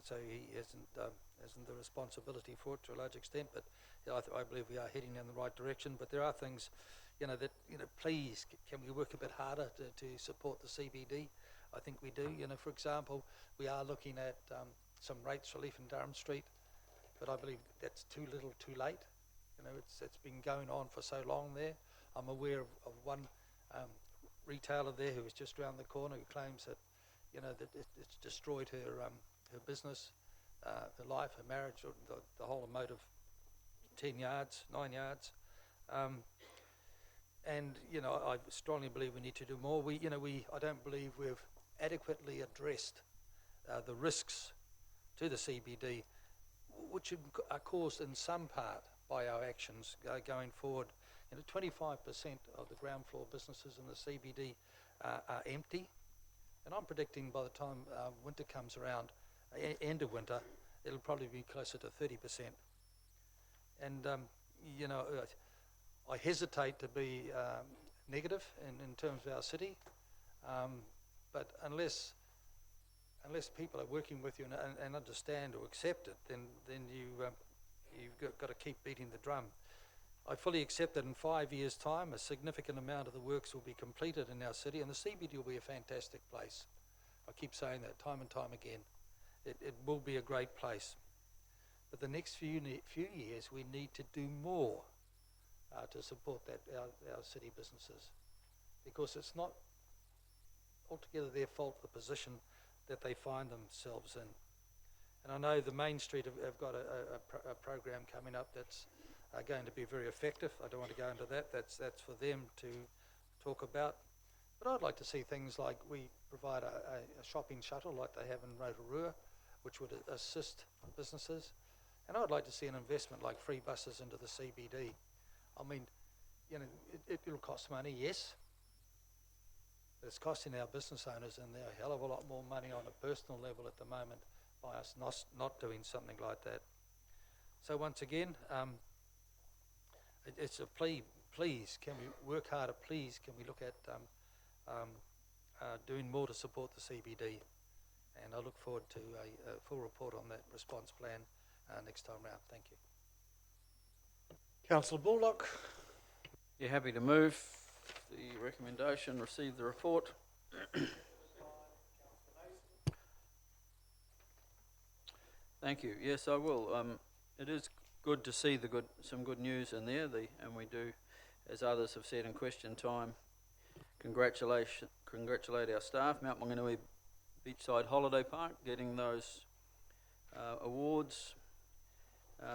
so he hasn't the responsibility for it to a large extent. But I believe we are heading in the right direction. But there are things, that please, can we work a bit harder to support the CBD? I think we do. For example, we are looking at some rates relief in Durham Street, but I believe that's too little, too late. It's been going on for so long there. I'm aware of one retailer there who is just around the corner who claims that, that it's destroyed her business, her life, her marriage, or the whole amount of 9 yards. And I strongly believe we need to do more. I don't believe we've adequately addressed the risks to the CBD, which are caused in some part by our actions going forward. 25% of the ground floor businesses in the CBD are empty, and I'm predicting by the time winter comes around, end of winter, it'll probably be closer to 30%. And I hesitate to be negative in terms of our city, but unless people are working with you and understand or accept it, then you've got to keep beating the drum. I fully accept that in 5 years' time, a significant amount of the works will be completed in our city, and the CBD will be a fantastic place. I keep saying that time and time again. It will be a great place. But the next few years, we need to do more to support our city businesses, because it's not altogether their fault, the position that they find themselves in. And I know the Main Street have got a program coming up that's going to be very effective. I don't want to go into that. That's for them to talk about. But I'd like to see things like we provide a shopping shuttle like they have in Rotorua, which would assist businesses. And I'd like to see an investment like free buses into the CBD. I mean, it'll cost money, yes. But it's costing our business owners and they're a hell of a lot more money on a personal level at the moment by us not doing something like that. So once again, it's a plea. Please, can we work harder? Please, can we look at doing more to support the CBD? And I look forward to a full report on that response plan next time round. Thank you. Councillor Bullock. You're happy to move the recommendation, receive the report. Thank you. Yes, I will. It is good to see some good news in there, and we do, as others have said in question time, congratulate our staff, Mount Maunganui Beachside Holiday Park, getting those awards.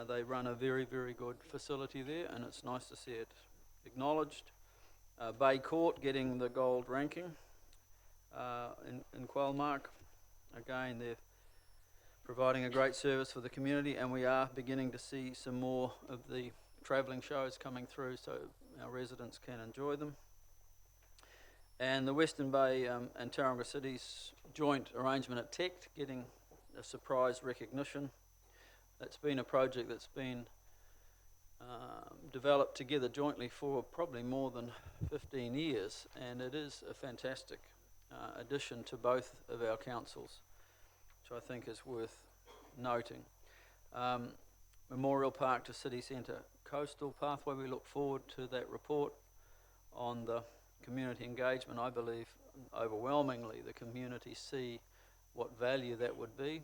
They run a very, very good facility there, and it's nice to see it acknowledged. Bay Court getting the gold ranking in Quailmark. Again, they're providing a great service for the community, and we are beginning to see some more of the travelling shows coming through so our residents can enjoy them. And the Western Bay and Tauranga Cities joint arrangement at TECT getting a surprise recognition. It's been a project that's been developed together jointly for probably more than 15 years, and it is a fantastic addition to both of our councils, which I think is worth noting. Memorial Park to City Centre Coastal Pathway, we look forward to that report on the community engagement. I believe overwhelmingly the community see what value that would be,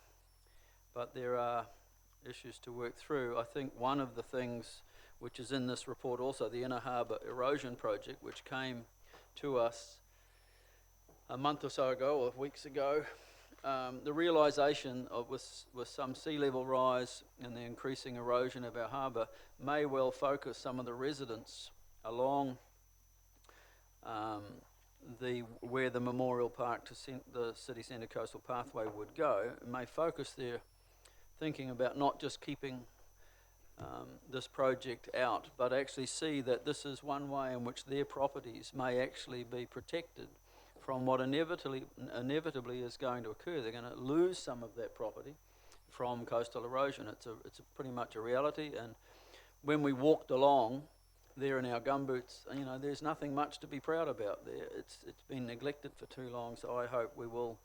but there are issues to work through. I think one of the things which is in this report also, the Inner Harbour Erosion Project, which came to us a month or so ago, or weeks ago, the realisation of with some sea level rise and the increasing erosion of our harbour may well focus some of the residents along where the Memorial Park to the City Centre Coastal Pathway would go. It may focus their thinking about not just keeping this project out, but actually see that this is one way in which their properties may actually be protected from what inevitably is going to occur. They're going to lose some of that property from coastal erosion. It's pretty much a reality. And when we walked along there in our gumboots, you know, there's nothing much to be proud about there. It's been neglected for too long. So I hope we will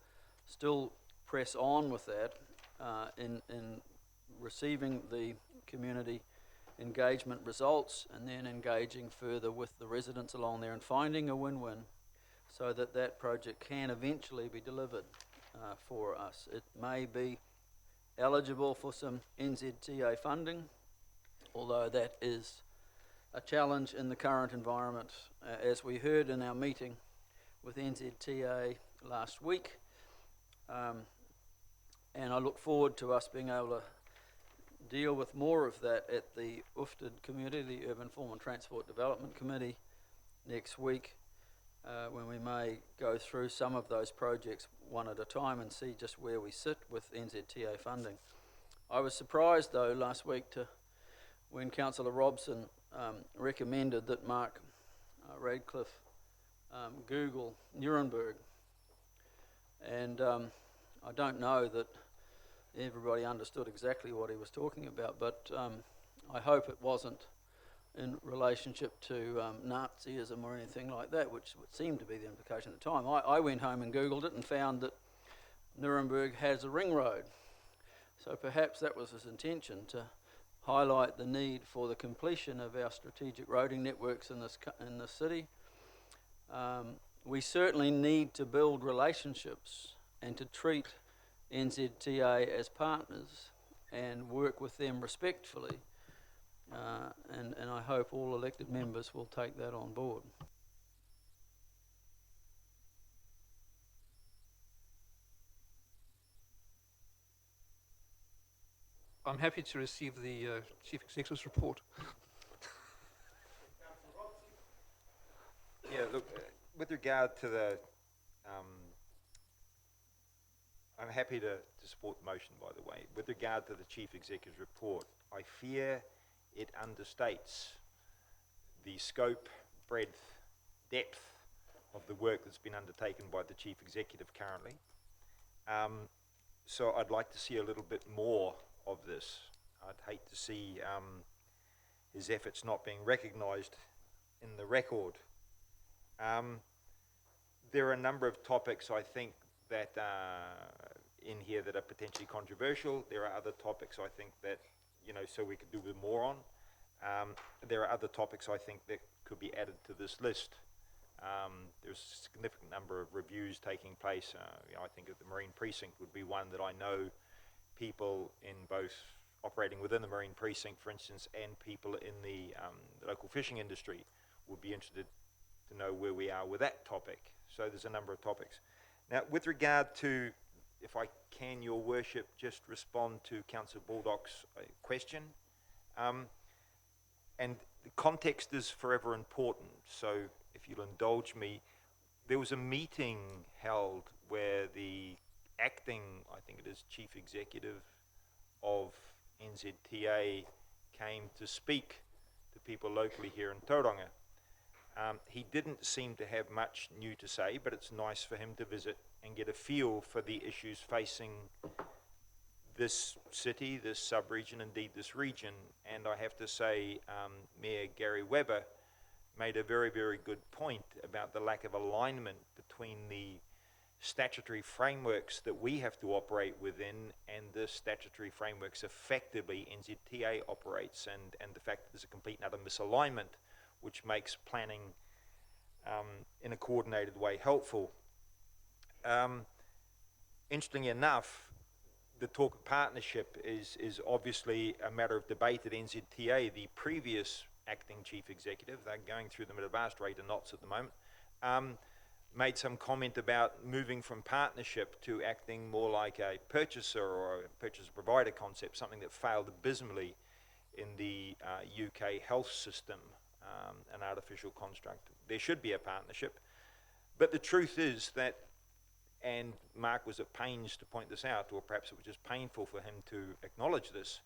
still press on with that in receiving the community engagement results, and then engaging further with the residents along there and finding a win-win, so that that project can eventually be delivered for us. It may be eligible for some NZTA funding, although that is a challenge in the current environment. As we heard in our meeting with NZTA last week, and I look forward to us being able to deal with more of that at the UFTD Committee, the Urban Form and Transport Development Committee, next week, when we may go through some of those projects one at a time and see just where we sit with NZTA funding. I was surprised though last week when Councillor Robson recommended that Mark Radcliffe Google Nuremberg, and I don't know that everybody understood exactly what he was talking about, but I hope it wasn't in relationship to Nazism or anything like that, which would seem to be the implication at the time. I went home and Googled it and found that Nuremberg has a ring road. So perhaps that was his intention, to highlight the need for the completion of our strategic roading networks in this city. We certainly need to build relationships and to treat NZTA as partners and work with them respectfully, and I hope all elected members will take that on board. I'm happy to receive the Chief Executive's report. Yeah, look, with regard to the, I'm happy to support the motion, by the way. With regard to the Chief Executive's report, I fear it understates the scope, breadth, depth of the work that's been undertaken by the Chief Executive currently. So I'd like to see a little bit more of this. I'd hate to see his efforts not being recognised in the record. There are a number of topics I think that in here that are potentially controversial. There are other topics I think that, you know, so we could do with more on. There are other topics I think that could be added to this list. There's a significant number of reviews taking place. You know, I think that the Marine Precinct would be one that I know people in both operating within the Marine Precinct, for instance, and people in the local fishing industry would be interested to know where we are with that topic. So there's a number of topics. Now, with regard to, if I can, Your Worship, just respond to Councillor Baldock's question. And the context is forever important, so if you'll indulge me, there was a meeting held where the acting, I think it is, Chief Executive of NZTA came to speak to people locally here in Tauranga. He didn't seem to have much new to say, but it's nice for him to visit and get a feel for the issues facing this city, this sub-region, indeed this region. And I have to say, Mayor Gary Webber made a very, very good point about the lack of alignment between the statutory frameworks that we have to operate within and the statutory frameworks effectively NZTA operates, and the fact that there's a complete and utter misalignment which makes planning in a coordinated way helpful. Interestingly enough, the talk of partnership is obviously a matter of debate at NZTA. The previous acting chief executive, they're going through them at a vast rate of knots at the moment, made some comment about moving from partnership to acting more like a purchaser or a purchaser provider concept, something that failed abysmally in the UK health system, an artificial construct. There should be a partnership, but the truth is that, and Mark was at pains to point this out, or perhaps it was just painful for him to acknowledge this,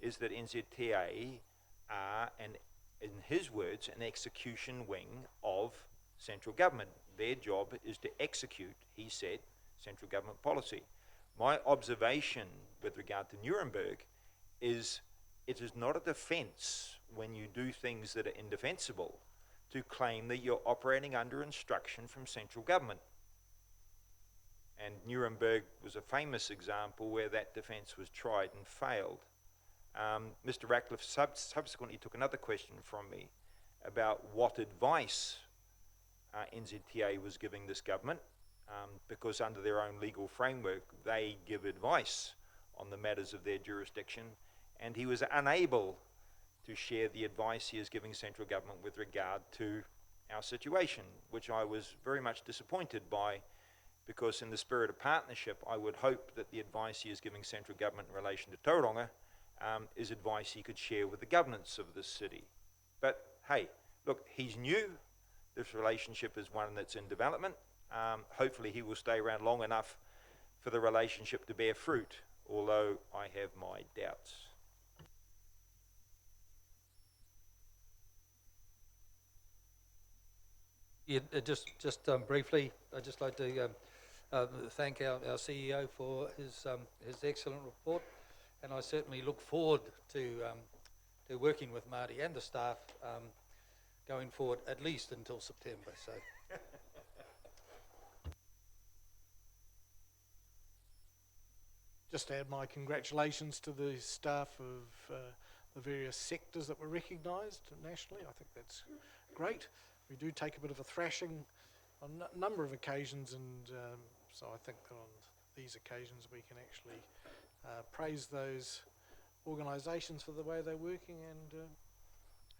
is that NZTA are, in his words, an execution wing of central government. Their job is to execute, he said, central government policy. My observation with regard to Nuremberg is it is not a defence when you do things that are indefensible to claim that you're operating under instruction from central government. And Nuremberg was a famous example where that defence was tried and failed. Mr. Ratcliffe subsequently took another question from me about what advice NZTA was giving this government, because under their own legal framework they give advice on the matters of their jurisdiction, and he was unable to share the advice he is giving central government with regard to our situation, which I was very much disappointed by, because in the spirit of partnership I would hope that the advice he is giving central government in relation to Tauranga is advice he could share with the governance of this city. But hey, look, he's new. This relationship is one that's in development. Hopefully he will stay around long enough for the relationship to bear fruit, although I have my doubts. Yeah, just briefly, I'd just like to thank our CEO for his excellent report, and I certainly look forward to working with Marty and the staff going forward at least until September. So. Just to add my congratulations to the staff of the various sectors that were recognised nationally. I think that's great. We do take a bit of a thrashing on a number of occasions, and so I think that on these occasions we can actually praise those organisations for the way they're working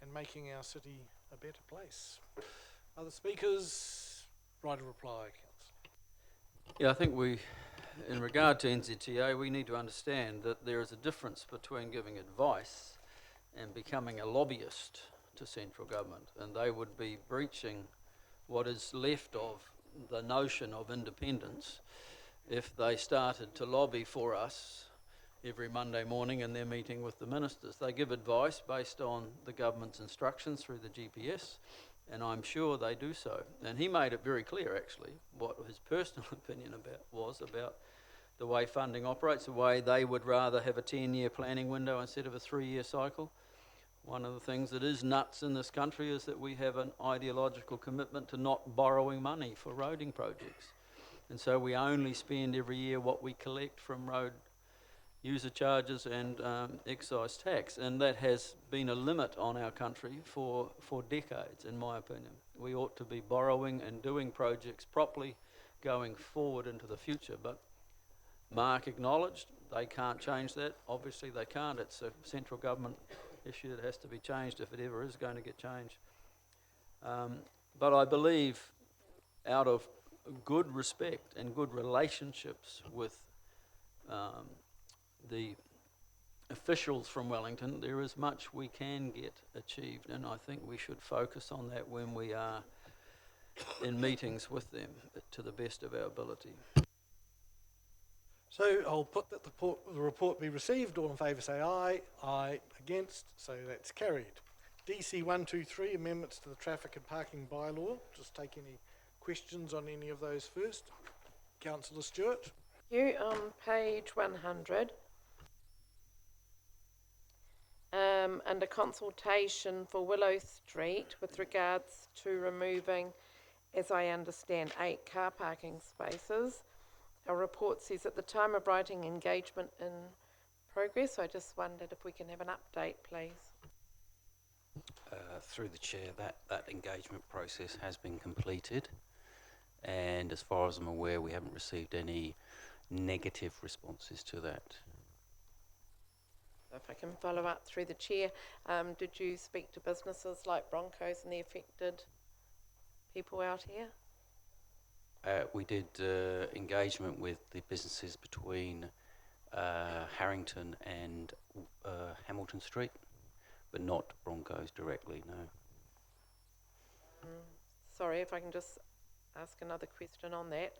and making our city a better place. Other speakers? Right of reply, Councillor. Yeah, I think in regard to NZTA, we need to understand that there is a difference between giving advice and becoming a lobbyist to central government, and they would be breaching what is left of the notion of independence if they started to lobby for us every Monday morning in their meeting with the ministers. They give advice based on the government's instructions through the GPS, and I'm sure they do so. And he made it very clear, actually, what his personal opinion was about the way funding operates, the way they would rather have a 10-year planning window instead of a 3-year cycle. One of the things that is nuts in this country is that we have an ideological commitment to not borrowing money for roading projects. And so we only spend every year what we collect from road user charges and excise tax. And that has been a limit on our country for decades, in my opinion. We ought to be borrowing and doing projects properly going forward into the future. But Mark acknowledged they can't change that. Obviously they can't. It's a central government issue that has to be changed if it ever is going to get changed. But I believe out of good respect and good relationships with the officials from Wellington, there is much we can get achieved, and I think we should focus on that when we are in meetings with them to the best of our ability. So I'll put that the report be received. All in favour say aye. Aye. Against. So that's carried. DC 123, amendments to the traffic and parking bylaw. Just take any questions on any of those first. Councillor Stewart. You on page 100, under consultation for Willow Street with regards to removing, as I understand, 8 car parking spaces. Our report says at the time of writing, engagement in progress. I just wondered if we can have an update, please. Through the chair, that engagement process has been completed, and as far as I'm aware, we haven't received any negative responses to that. If I can follow up through the chair, did you speak to businesses like Broncos and the affected people out here? We did engagement with the businesses between Harrington and Hamilton Street, but not Broncos directly, no. Sorry, if I can just ask another question on that.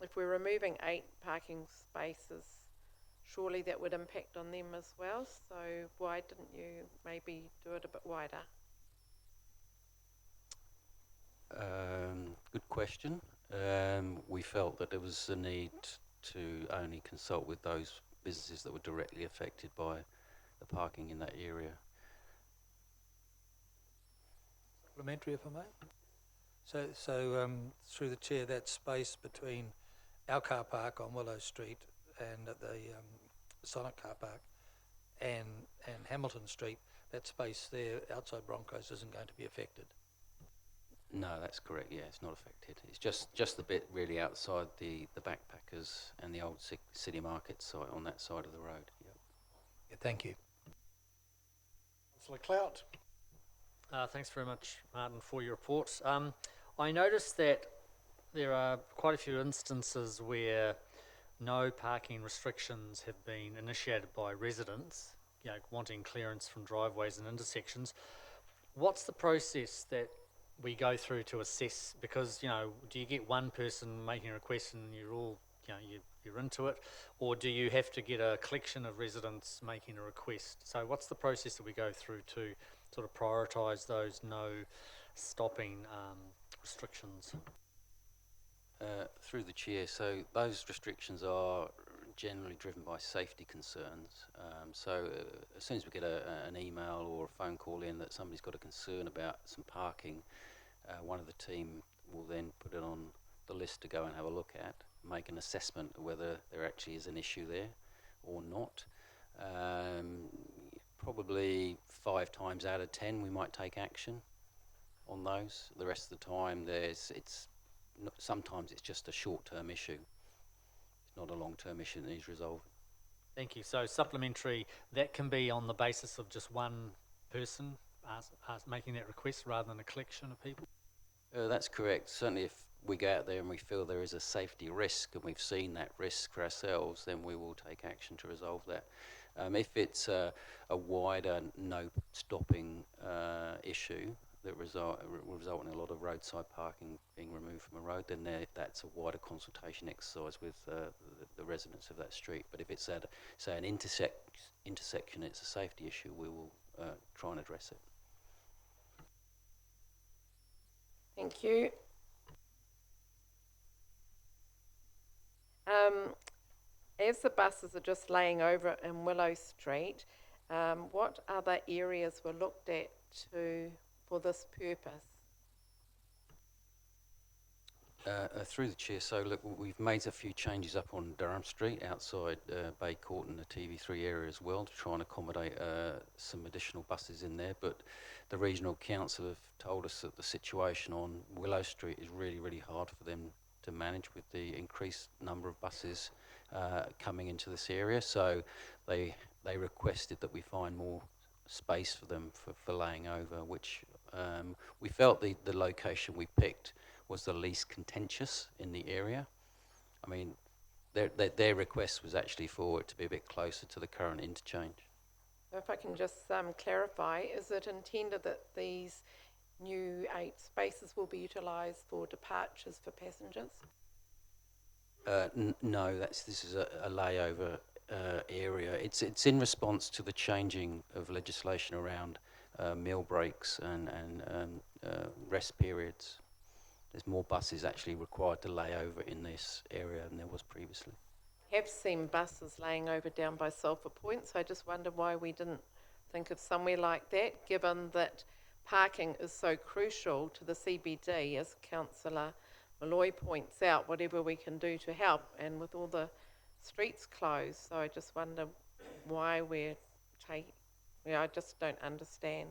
If we're removing 8 parking spaces, surely that would impact on them as well. So why didn't you maybe do it a bit wider? Good question. We felt that there was a need to only consult with those businesses that were directly affected by the parking in that area. Supplementary, if I may. So through the chair, that space between our car park on Willow Street and at the Sonic car park and Hamilton Street, that space there outside Broncos isn't going to be affected. No, that's correct. Yeah, it's not affected. It's just the bit really outside the backpackers and the old city market site on that side of the road. Yep. Yeah, thank you. Councillor Clout. Thanks very much, Martin, for your report. I noticed that there are quite a few instances where no parking restrictions have been initiated by residents, wanting clearance from driveways and intersections. What's the process that we go through to assess? Because, do you get one person making a request and you're all, you're into it, or do you have to get a collection of residents making a request? So what's the process that we go through to sort of prioritise those no stopping restrictions? Through the chair, so those restrictions are generally driven by safety concerns. So as soon as we get an email or a phone call in that somebody's got a concern about some parking, one of the team will then put it on the list to go and have a look at, make an assessment of whether there actually is an issue there or not. Probably 5 times out of 10 we might take action on those. The rest of the time sometimes it's just a short-term issue. It's not a long-term issue that needs resolved. Thank you. So supplementary, that can be on the basis of just one person making that request rather than a collection of people? That's correct. Certainly if we go out there and we feel there is a safety risk and we've seen that risk for ourselves, then we will take action to resolve that. If it's a wider no stopping issue that will result in a lot of roadside parking being removed from a road, then that's a wider consultation exercise with the residents of that street. But if it's at, say, an intersection, it's a safety issue, we will try and address it. Thank you. As the buses are just laying over in Willow Street, what other areas were looked at for this purpose? Through the chair, so look, we've made a few changes up on Durham Street outside Bay Court and the TV3 area as well to try and accommodate some additional buses in there, but the regional council have told us that the situation on Willow Street is really, really hard for them to manage with the increased number of buses coming into this area, so they requested that we find more space for them for laying over, which we felt the location we picked was the least contentious in the area. I mean, their request was actually for it to be a bit closer to the current interchange. If I can just clarify, is it intended that these new 8 spaces will be utilised for departures for passengers? No, this is a layover area. It's in response to the changing of legislation around meal breaks and rest periods. There's more buses actually required to lay over in this area than there was previously. Have seen buses laying over down by Sulphur Point, so I just wonder why we didn't think of somewhere like that, given that parking is so crucial to the CBD, as Councillor Malloy points out, whatever we can do to help, and with all the streets closed. So I just wonder why we're I just don't understand,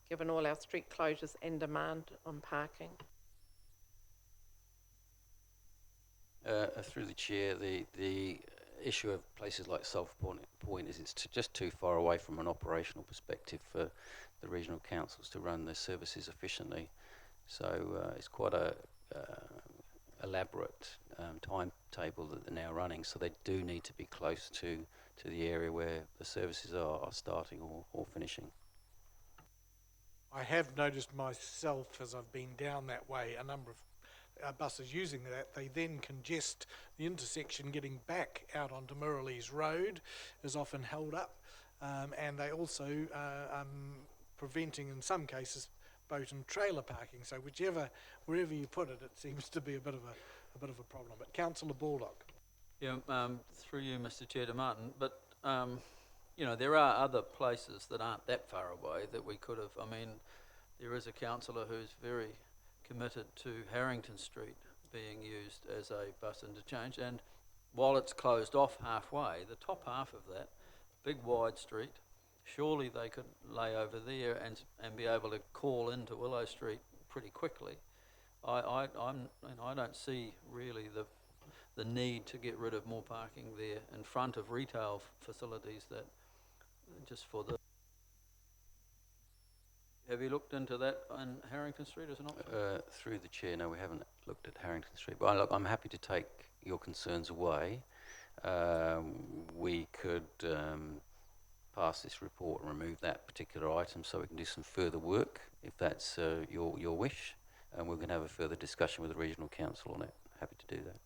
given all our street closures and demand on parking. Through the chair, the issue of places like Sulphur Point is it's just too far away from an operational perspective for the regional councils to run their services efficiently. So it's quite a elaborate timetable that they're now running, so they do need to be close to the area where the services are starting or finishing. I have noticed myself as I've been down that way, a number of buses using that. They then congest the intersection getting back out onto Murrayleys Road is often held up, and they also preventing in some cases boat and trailer parking. So wherever you put it, it seems to be a bit of a problem. But Councillor Baldock. Yeah, through you, Mr. Chair, to Martin, but, you know, there are other places that aren't that far away that we could have, I mean, there is a councillor who's very committed to Harrington Street being used as a bus interchange, and while it's closed off halfway, the top half of that, big wide street, surely they could lay over there and be able to call into Willow Street pretty quickly. I don't see really the need to get rid of more parking there in front of retail facilities that just for the. Have you looked into that on Harrington Street as an option? Through the chair, no, we haven't looked at Harrington Street. But look, I'm happy to take your concerns away. We could pass this report and remove that particular item so we can do some further work, if that's your wish. And we're going to have a further discussion with the Regional Council on it. Happy to do that.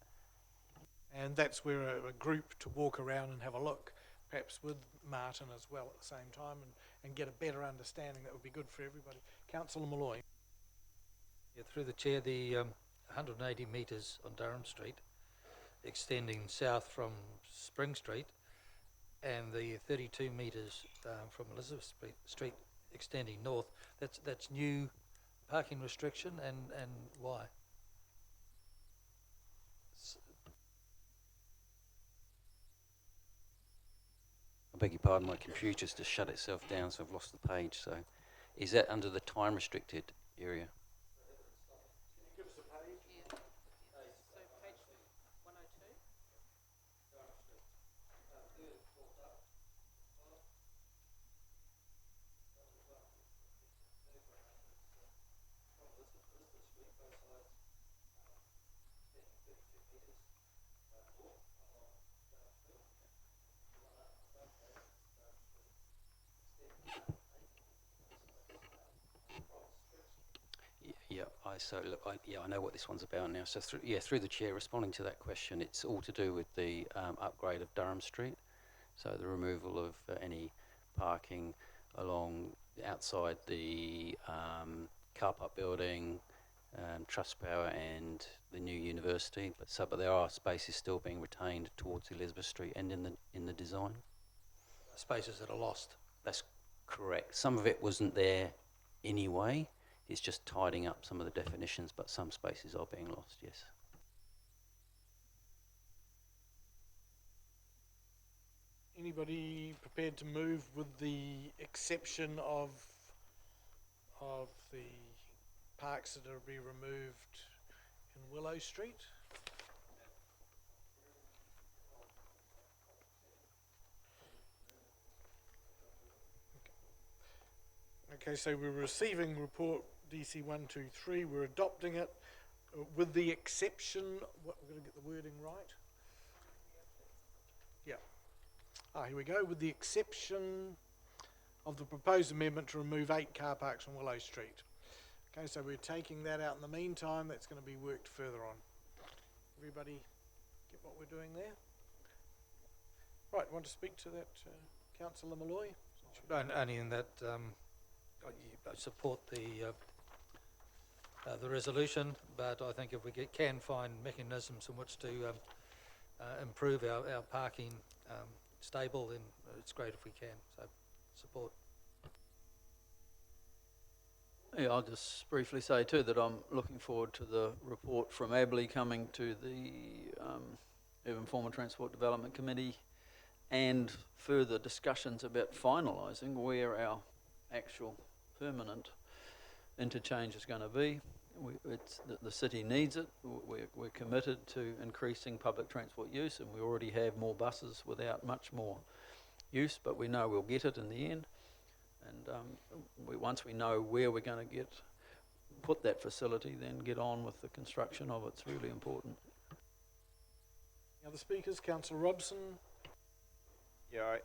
And that's where a group to walk around and have a look, perhaps with Martin as well at the same time, and get a better understanding. That would be good for everybody. Councillor Malloy. Yeah, through the chair, the 180 metres on Durham Street, extending south from Spring Street, and the 32 metres from Elizabeth Street extending north. That's new parking restriction, and why? I beg your pardon, my computer's just shut itself down, so I've lost the page. So, is that under the time restricted area? I know what this one's about now. So through the chair, responding to that question, it's all to do with the upgrade of Durham Street. So the removal of any parking along outside the car park building, Trustpower and the new university. But there are spaces still being retained towards Elizabeth Street and in the design. Spaces that are lost. That's correct. Some of it wasn't there anyway. It's just tidying up some of the definitions, but some spaces are being lost, yes. Anybody prepared to move with the exception of the parks that are to be removed in Willow Street? Okay, so we're receiving report DC 123, we're adopting it with the exception, we're going to get the wording right? Yeah. Here we go, with the exception of the proposed amendment to remove 8 car parks on Willow Street. Okay, so we're taking that out in the meantime, that's going to be worked further on. Everybody get what we're doing there? Right, want to speak to that, Councillor Malloy? Only in that I support the resolution, but I think if we can find mechanisms in which to improve our parking stable, then it's great if we can. So, support. Yeah, I'll just briefly say too that I'm looking forward to the report from Abley coming to the Urban Form and Transport Development Committee, and further discussions about finalising where our actual permanent interchange is going to be. The city needs it. We're committed to increasing public transport use, and we already have more buses without much more use, but we know we'll get it in the end. And once we know where we're going to get put that facility, then get on with the construction of it. It's really important. Any other speakers? Councillor Robson? Yeah,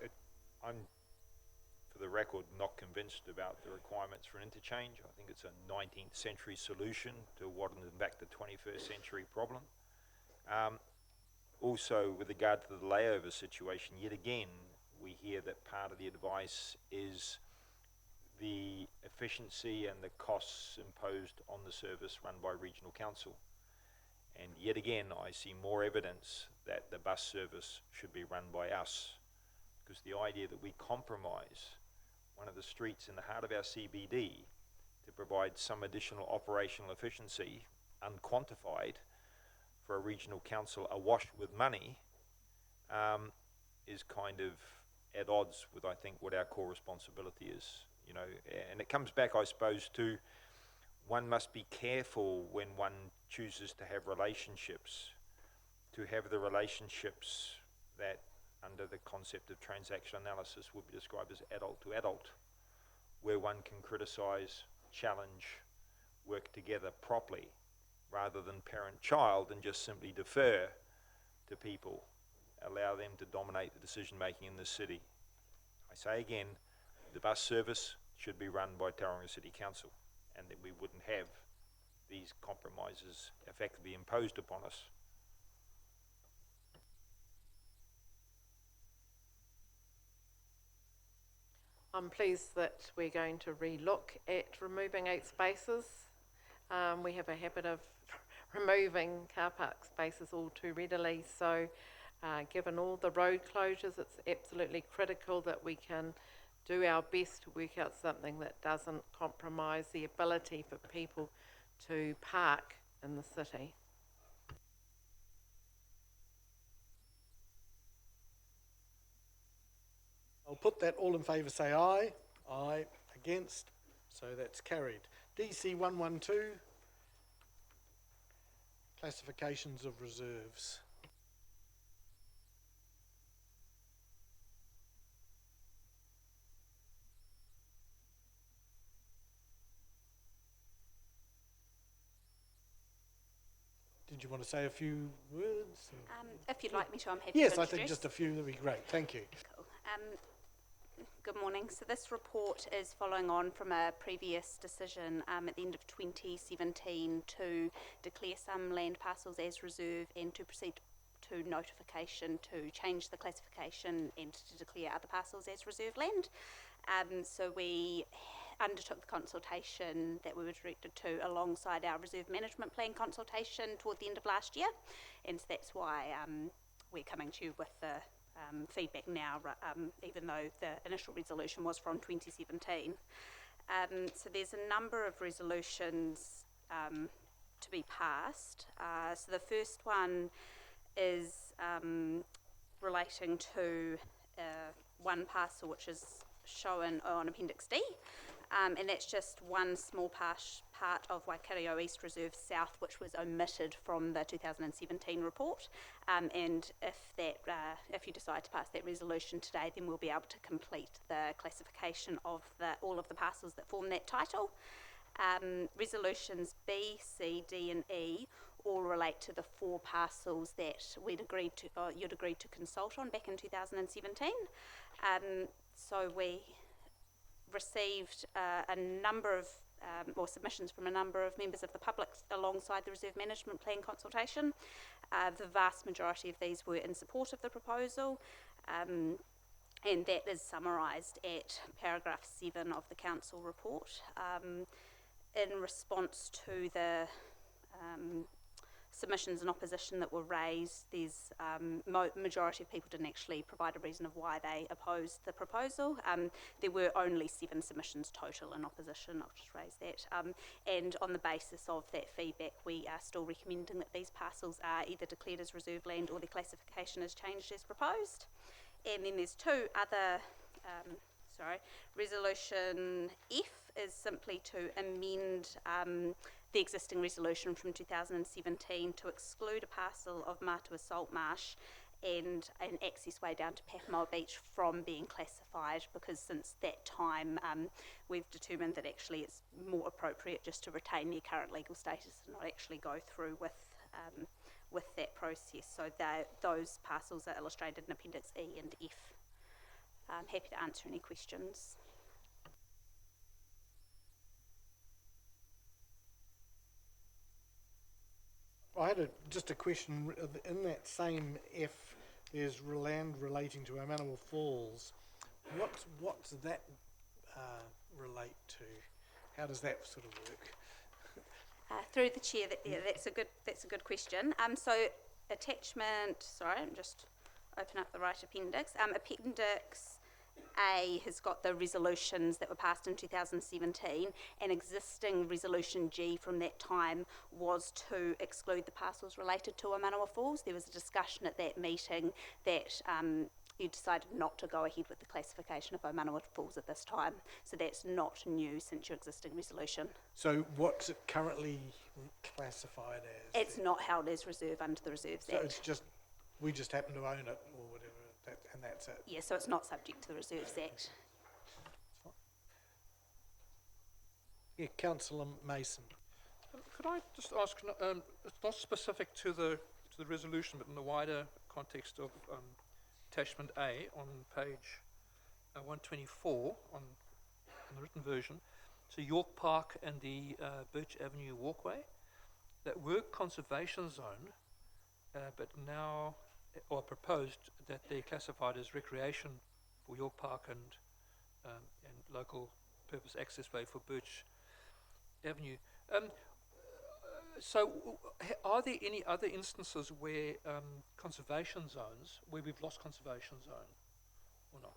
I'm, for the record, not convinced about the requirements for an interchange. I think it's a 19th century solution to what is in fact the 21st century problem. Also, with regard to the layover situation, yet again, we hear that part of the advice is the efficiency and the costs imposed on the service run by regional council. And yet again, I see more evidence that the bus service should be run by us, because the idea that we compromise one of the streets in the heart of our CBD to provide some additional operational efficiency, unquantified, for a regional council awash with money, is kind of at odds with, I think, what our core responsibility is. You know, and it comes back, I suppose, to one must be careful when one chooses to have relationships, to have the relationships that, under the concept of transaction analysis, would be described as adult to adult, where one can criticize, challenge, work together properly, rather than parent-child and just simply defer to people, allow them to dominate the decision-making in the city. I say again, the bus service should be run by Tauranga City Council, and that we wouldn't have these compromises effectively imposed upon us. I'm pleased that we're going to re-look at removing 8 spaces. We have a habit of removing car park spaces all too readily, so given all the road closures, it's absolutely critical that we can do our best to work out something that doesn't compromise the ability for people to park in the city. I'll put that. All in favour say aye. Aye. Against? So that's carried. DC 112. Classifications of reserves. Did you want to say a few words? If you'd like me to, I'm happy Yes, to I think introduce. just a few would be great. Thank you. Cool. Good morning. So this report is following on from a previous decision at the end of 2017 to declare some land parcels as reserve and to proceed to notification to change the classification and to declare other parcels as reserve land. So we undertook the consultation that we were directed to alongside our reserve management plan consultation toward the end of last year, and so that's why we're coming to you with the feedback now, even though the initial resolution was from 2017. So there's a number of resolutions to be passed. So the first one is relating to one parcel which is shown on Appendix D, and that's just one small part of Waikario East Reserve South, which was omitted from the 2017 report. And if you decide to pass that resolution today, then we'll be able to complete the classification of all of the parcels that form that title. Resolutions B, C, D, and E all relate to the 4 parcels that you'd agreed to consult on back in 2017. So we received a number of submissions from a number of members of the public alongside the Reserve Management Plan consultation. The vast majority of these were in support of the proposal, and that is summarised at paragraph 7 of the council report. In response to the submissions and opposition that were raised, there's majority of people didn't actually provide a reason of why they opposed the proposal. There were only 7 submissions total in opposition. I'll just raise that. And on the basis of that feedback, we are still recommending that these parcels are either declared as reserve land or their classification is changed as proposed. And then there's 2 other, Resolution F is simply to amend the existing resolution from 2017 to exclude a parcel of Matua Salt Marsh and an access way down to Papamoa Beach from being classified, because since that time we've determined that actually it's more appropriate just to retain their current legal status and not actually go through with that process. So those parcels are illustrated in Appendix E and F. I'm happy to answer any questions. I had just a question. In that same F, there's land relating to Amanawa Falls. What's that relate to? How does that sort of work? Through the chair, that's a good question. So attachment. Sorry, I'm just open up the right appendix. Appendix A has got the resolutions that were passed in 2017, and existing resolution G from that time was to exclude the parcels related to Amanawa Falls. There was a discussion at that meeting that you decided not to go ahead with the classification of Amanawa Falls at this time. So that's not new since your existing resolution. So what's it currently classified as? It's not held as reserve under the Reserves So Act. it's just, we just happen to own it or whatever, and that's it. Yeah, so it's not subject to the Reserves Act. Yeah, Councillor Mason. Could I just ask, it's not specific to the resolution, but in the wider context of attachment A on page 124 on the written version, so York Park and the Birch Avenue walkway, that were conservation zone, but now, or proposed that they're classified as recreation for York Park and local purpose access way for Birch Avenue. So are there any other instances where conservation zones, where we've lost conservation zone or not?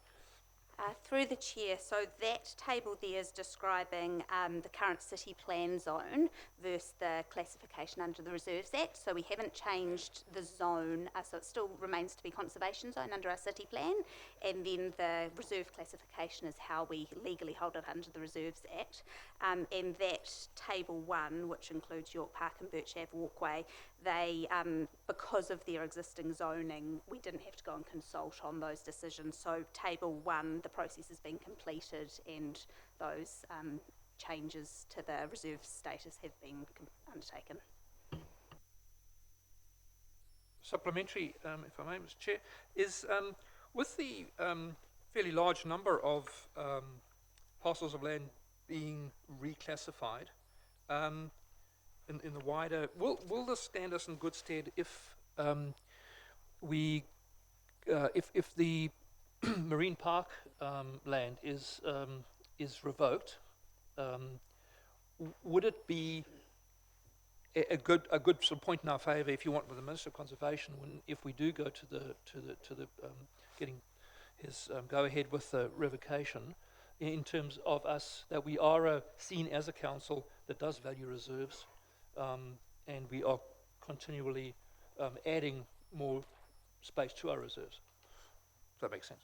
Through the chair, so that table there is describing the current city plan zone versus the classification under the Reserves Act. So we haven't changed the zone, so it still remains to be conservation zone under our city plan, and then the reserve classification is how we legally hold it under the Reserves Act. And that table 1, which includes York Park and Birch Ave walkway, they, because of their existing zoning, we didn't have to go and consult on those decisions. So table 1, the process has been completed, and those changes to the reserve status have been undertaken. Supplementary, if I may, Mr. Chair, is with the fairly large number of parcels of land being reclassified, in the wider, will this stand us in good stead if if the Marine Park land is revoked? Would it be a good sort of point in our favour, if you want, with the Minister of Conservation, if we do go to the getting his go ahead with the revocation, in terms of us, that we are seen as a council that does value reserves, and we are continually adding more space to our reserves. Does that make sense?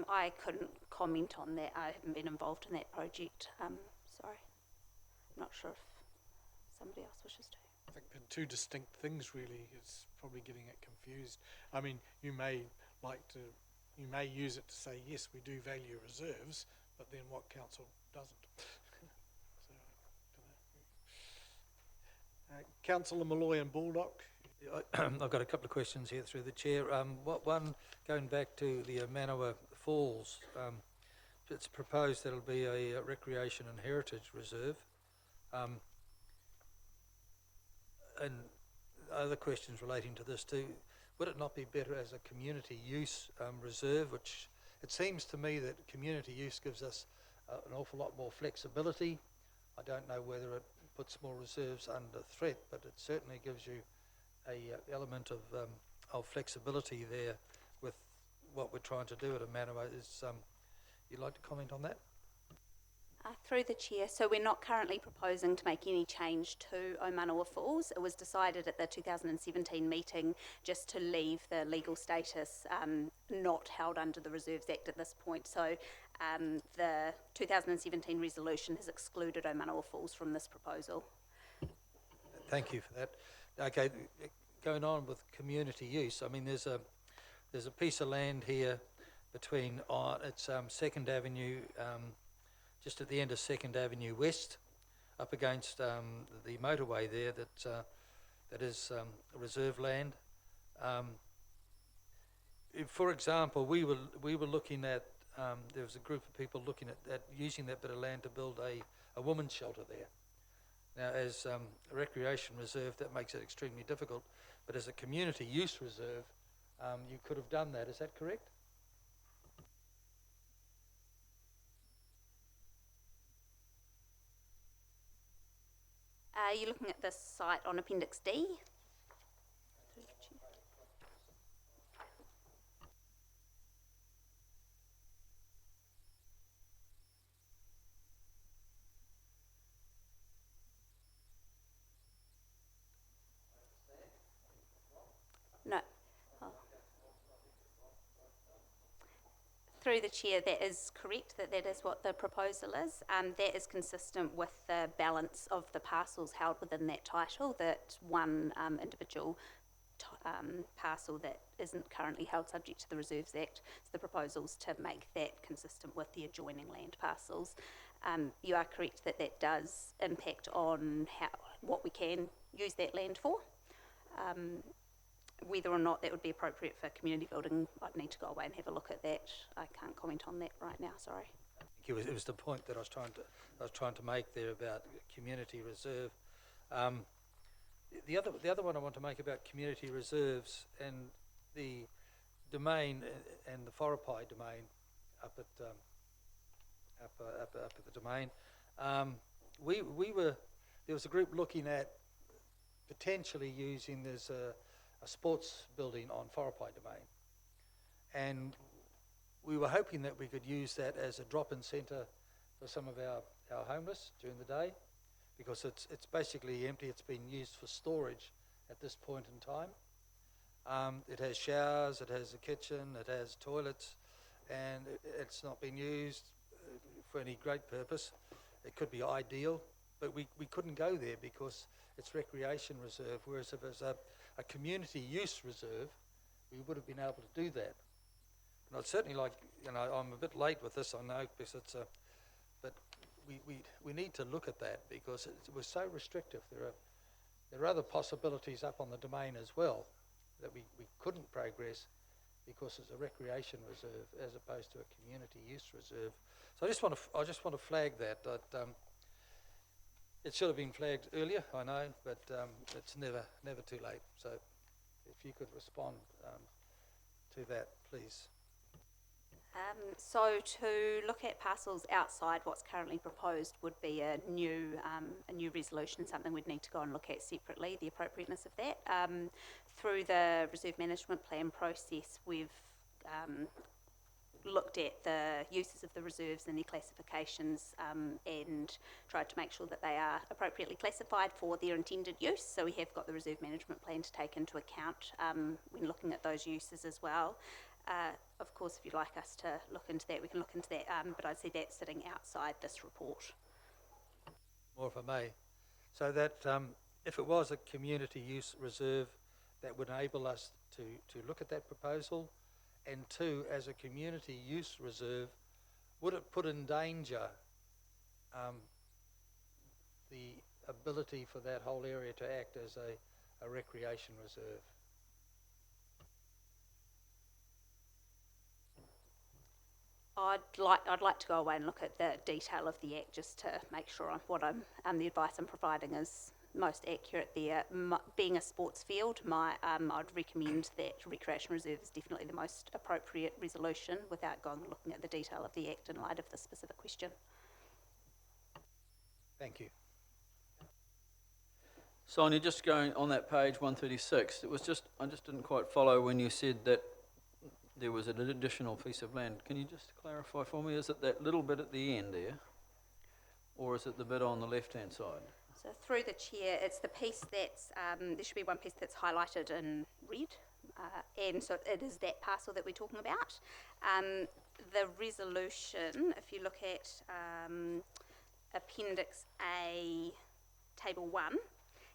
I couldn't comment on that. I haven't been involved in that project. Sorry. I'm not sure if somebody else wishes to. I think they're two distinct things, really. It's probably getting it confused. I mean, you may use it to say, yes, we do value reserves, but then what council doesn't? Councillor Malloy and Baldock. I've got a couple of questions here through the chair. One, going back to the Amanawa Falls, it's proposed that it'll be a recreation and heritage reserve. And other questions relating to this too, would it not be better as a community use reserve, which it seems to me that community use gives us an awful lot more flexibility. I don't know whether it puts more reserves under threat, but it certainly gives you a element of flexibility there with what we're trying to do at Amanawa. You'd like to comment on that? Through the chair, so we're not currently proposing to make any change to Omanawa Falls. It was decided at the 2017 meeting just to leave the legal status not held under the Reserves Act at this point. So the 2017 resolution has excluded Omanawa Falls from this proposal. Thank you for that. Okay, going on with community use, I mean, there's there's a piece of land here between, it's 2nd Avenue, just at the end of 2nd Avenue West, up against the motorway there that is reserve land. For example, we were looking at, there was a group of people looking at using that bit of land to build a women's shelter there. Now, as a recreation reserve, that makes it extremely difficult, but as a community use reserve, you could have done that. Is that correct? You're looking at this site on Appendix D. No. Oh. Through the chair, that is correct, that is what the proposal is. That is consistent with the balance of the parcels held within that title, that one individual parcel that isn't currently held subject to the Reserves Act. So the proposal's to make that consistent with the adjoining land parcels. You are correct that that does impact on what we can use that land for. Whether or not that would be appropriate for community building, I'd need to go away and have a look at that. I can't comment on that right now, sorry. It was the point that I was trying to make there about community reserve. The other one I want to make about community reserves and the domain and the Wharapai domain up at the domain. There was a group looking at potentially using a sports building on Wharapai domain, and we were hoping that we could use that as a drop-in centre for some of our homeless during the day, because it's basically empty. It's been used for storage at this point in time. It has showers, it has a kitchen, it has toilets, and it's not been used for any great purpose. It could be ideal, but we couldn't go there because it's recreation reserve, whereas if it's a community use reserve, we would have been able to do that. And I'd certainly like, I'm a bit late with this, I know, because but we need to look at that because it was so restrictive. There are other possibilities up on the domain as well that we couldn't progress because it's a recreation reserve as opposed to a community use reserve. So I just want to flag that. It should have been flagged earlier, I know, but it's never too late. So if you could respond to that, please. So to look at parcels outside what's currently proposed would be a new resolution, something we'd need to go and look at separately, the appropriateness of that. Through the reserve management plan process, we've looked at the uses of the reserves and their classifications and tried to make sure that they are appropriately classified for their intended use. So we have got the reserve management plan to take into account when looking at those uses as well. Of course, if you'd like us to look into that, we can look into that, but I'd say that's sitting outside this report. More if I may. So that if it was a community use reserve, that would enable us to look at that proposal. And two, as a community use reserve, would it put in danger the ability for that whole area to act as a recreation reserve? I'd like to go away and look at the detail of the Act just to make sure the advice I'm providing is most accurate there. Being a sports field, I'd recommend that recreation reserve is definitely the most appropriate resolution without going and looking at the detail of the Act in light of the specific question. Thank you. Sonia, just going on that page 136, I just didn't quite follow when you said that there was an additional piece of land. Can you just clarify for me? Is it that little bit at the end there, or is it the bit on the left-hand side? So through the chair, it's the piece that's, there should be one piece that's highlighted in red, and so it is that parcel that we're talking about. The resolution, if you look at Appendix A, Table 1,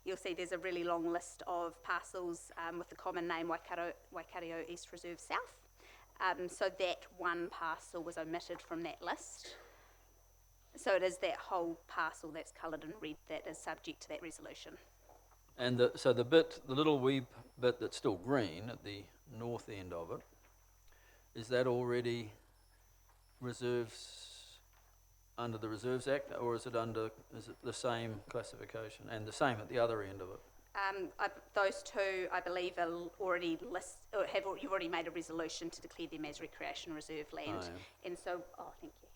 you'll see there's a really long list of parcels with the common name Waikato East Reserve South. So that one parcel was omitted from that list. So it is that whole parcel that's coloured in red that is subject to that resolution. And so the little wee bit that's still green at the north end of it, is that already reserves under the Reserves Act, or is it the same classification and the same at the other end of it? Those two, I believe, are already you've already made a resolution to declare them as recreation reserve land. Oh, yeah. And so, thank you.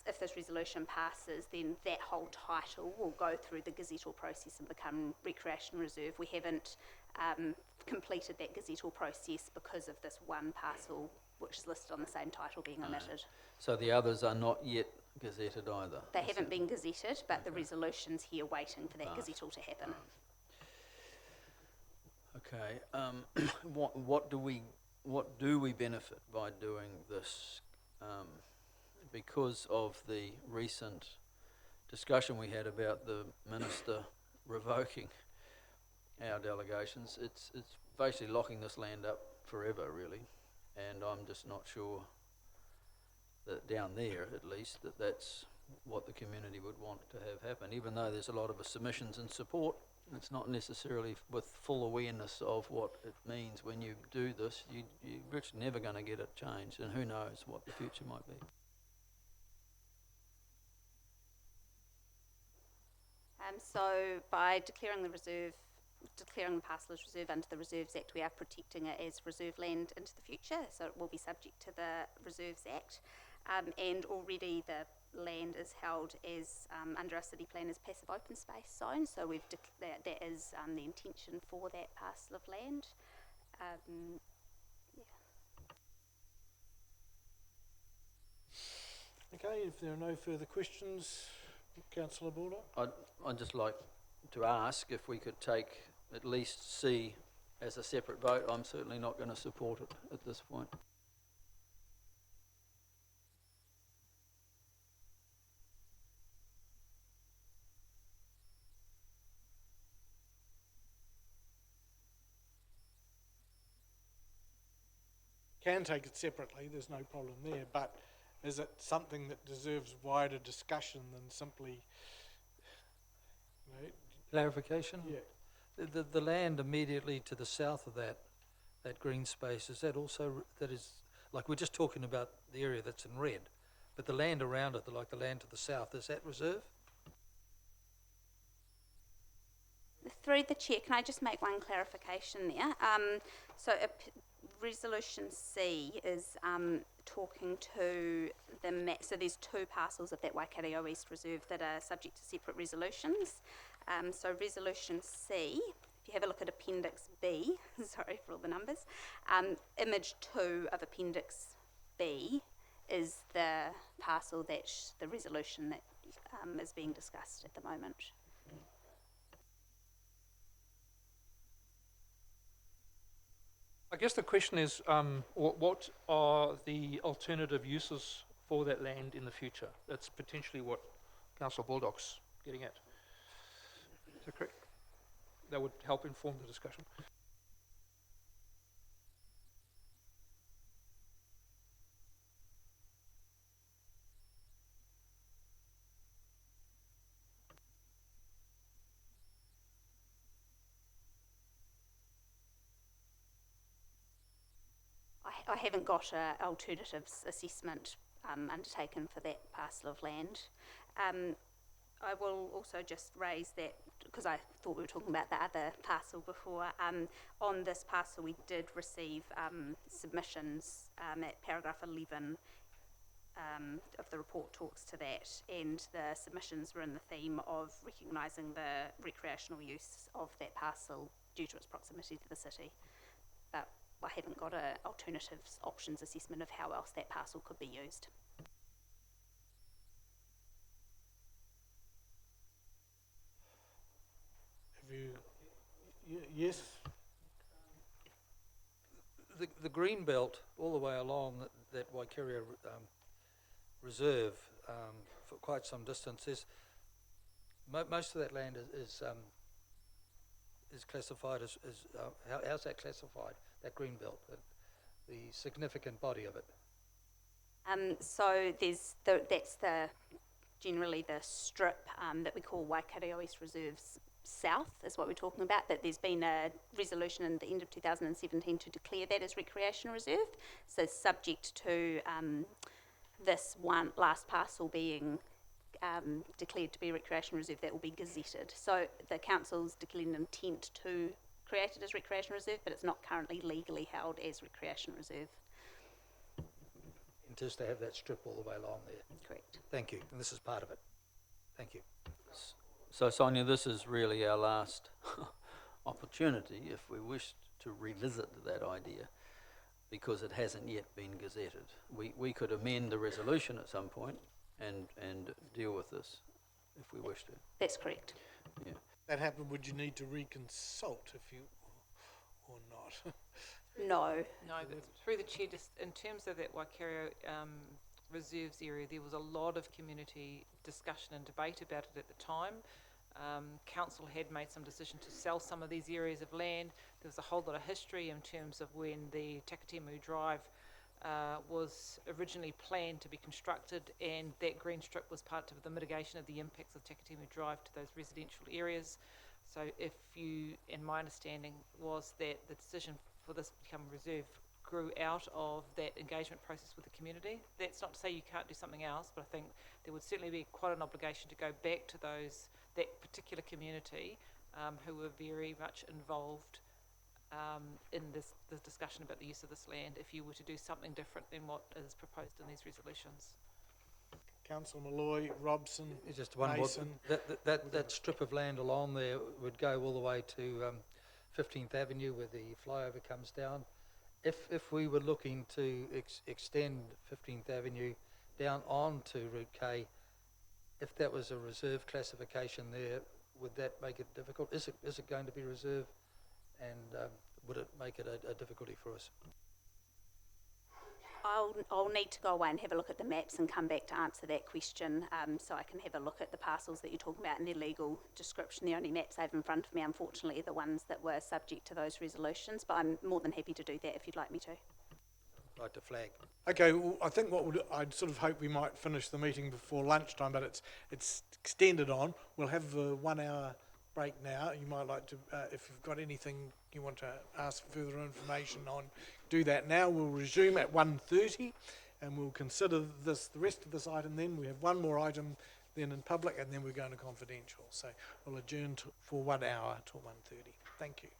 If this resolution passes, then that whole title will go through the gazettal process and become recreation reserve. We haven't completed that gazettal process because of this one parcel, which is listed on the same title, being omitted. So the others are not yet gazetted either? They haven't been gazetted, but the resolution's here waiting for that gazettal to happen. Okay. What do we benefit by doing this? Because of the recent discussion we had about the minister revoking our delegations, it's basically locking this land up forever, really. And I'm just not sure that down there, at least, that's what the community would want to have happen. Even though there's a lot of submissions and support, it's not necessarily with full awareness of what it means when you do this. You're virtually never going to get it changed, and who knows what the future might be. So by declaring the parcel as reserve under the Reserves Act, we are protecting it as reserve land into the future, so it will be subject to the Reserves Act. And already the land is held as, under our city plan, as passive open space zone, so that is the intention for that parcel of land. Okay, if there are no further questions, Councillor Baldock? I'd just like to ask if we could take at least C as a separate vote. I'm certainly not going to support it at this point. Can take it separately, there's no problem there, but is it something that deserves wider discussion than simply, Clarification? Yeah. The land immediately to the south of that green space, is that also, that is, like we're just talking about the area that's in red, but the land around it, like the land to the south, is that reserve? Through the chair, can I just make one clarification there? Resolution C is talking to so there's two parcels of that Waikato East Reserve that are subject to separate resolutions. So Resolution C, if you have a look at Appendix B, sorry for all the numbers, Image 2 of Appendix B is the parcel that the resolution that is being discussed at the moment. I guess the question is, what are the alternative uses for that land in the future? That's potentially what Councillor Baldock's getting at. Is that correct? That would help inform the discussion. I haven't got an alternatives assessment undertaken for that parcel of land. I will also just raise that, because I thought we were talking about the other parcel before. On this parcel we did receive submissions at paragraph 11 of the report talks to that, and the submissions were in the theme of recognising the recreational use of that parcel due to its proximity to the city. But I haven't got an alternatives options assessment of how else that parcel could be used. Have you, yes? The green belt all the way along that Waikato Reserve for quite some distance is most of that land is is classified as, how's that classified, that green belt, the significant body of it? So that's generally the strip that we call Waikato East Reserves South is what we're talking about, that there's been a resolution in the end of 2017 to declare that as recreational reserve. So subject to this one last parcel being declared to be recreational reserve, that will be gazetted. So the council's declared an intent to create it as recreational reserve, but it's not currently legally held as recreational reserve. And just to have that strip all the way along there. Correct. Thank you, and this is part of it. Thank you. So Sonia, this is really our last opportunity if we wish to revisit that idea, because it hasn't yet been gazetted. We could amend the resolution at some point and deal with this if we wish to. That's correct. Yeah. That happened, would you need to reconsult if you, or not? No. No, through the chair, just in terms of that Waikato reserves area, there was a lot of community discussion and debate about it at the time. Council had made some decision to sell some of these areas of land. There was a whole lot of history in terms of when the Takatimu Drive was originally planned to be constructed, and that green strip was part of the mitigation of the impacts of Takatimu Drive to those residential areas. So if you, and my understanding was that the decision for this to become reserve grew out of that engagement process with the community. That's not to say you can't do something else, but I think there would certainly be quite an obligation to go back to that particular community who were very much involved in this discussion about the use of this land if you were to do something different than what is proposed in these resolutions. Councillor Malloy, Robson, Just one more. Mason. That strip of land along there would go all the way to 15th Avenue where the flyover comes down. If we were looking to extend 15th Avenue down on to Route K, if that was a reserve classification there, would that make it difficult? Is it going to be reserve, and would it make it a difficulty for us? I'll need to go away and have a look at the maps and come back to answer that question, so I can have a look at the parcels that you're talking about and their legal description. The only maps I have in front of me, unfortunately, are the ones that were subject to those resolutions, but I'm more than happy to do that if you'd like me to. Like to flag. Okay, well, I think I'd sort of hope we might finish the meeting before lunchtime, but it's extended on. We'll have a 1 hour break now. You might like to, if you've got anything you want to ask further information on, do that now. We'll resume at 1:30 and we'll consider the rest of this item then. We have one more item then in public, and then we're going to confidential. So we'll adjourn for 1 hour till 1:30. Thank you.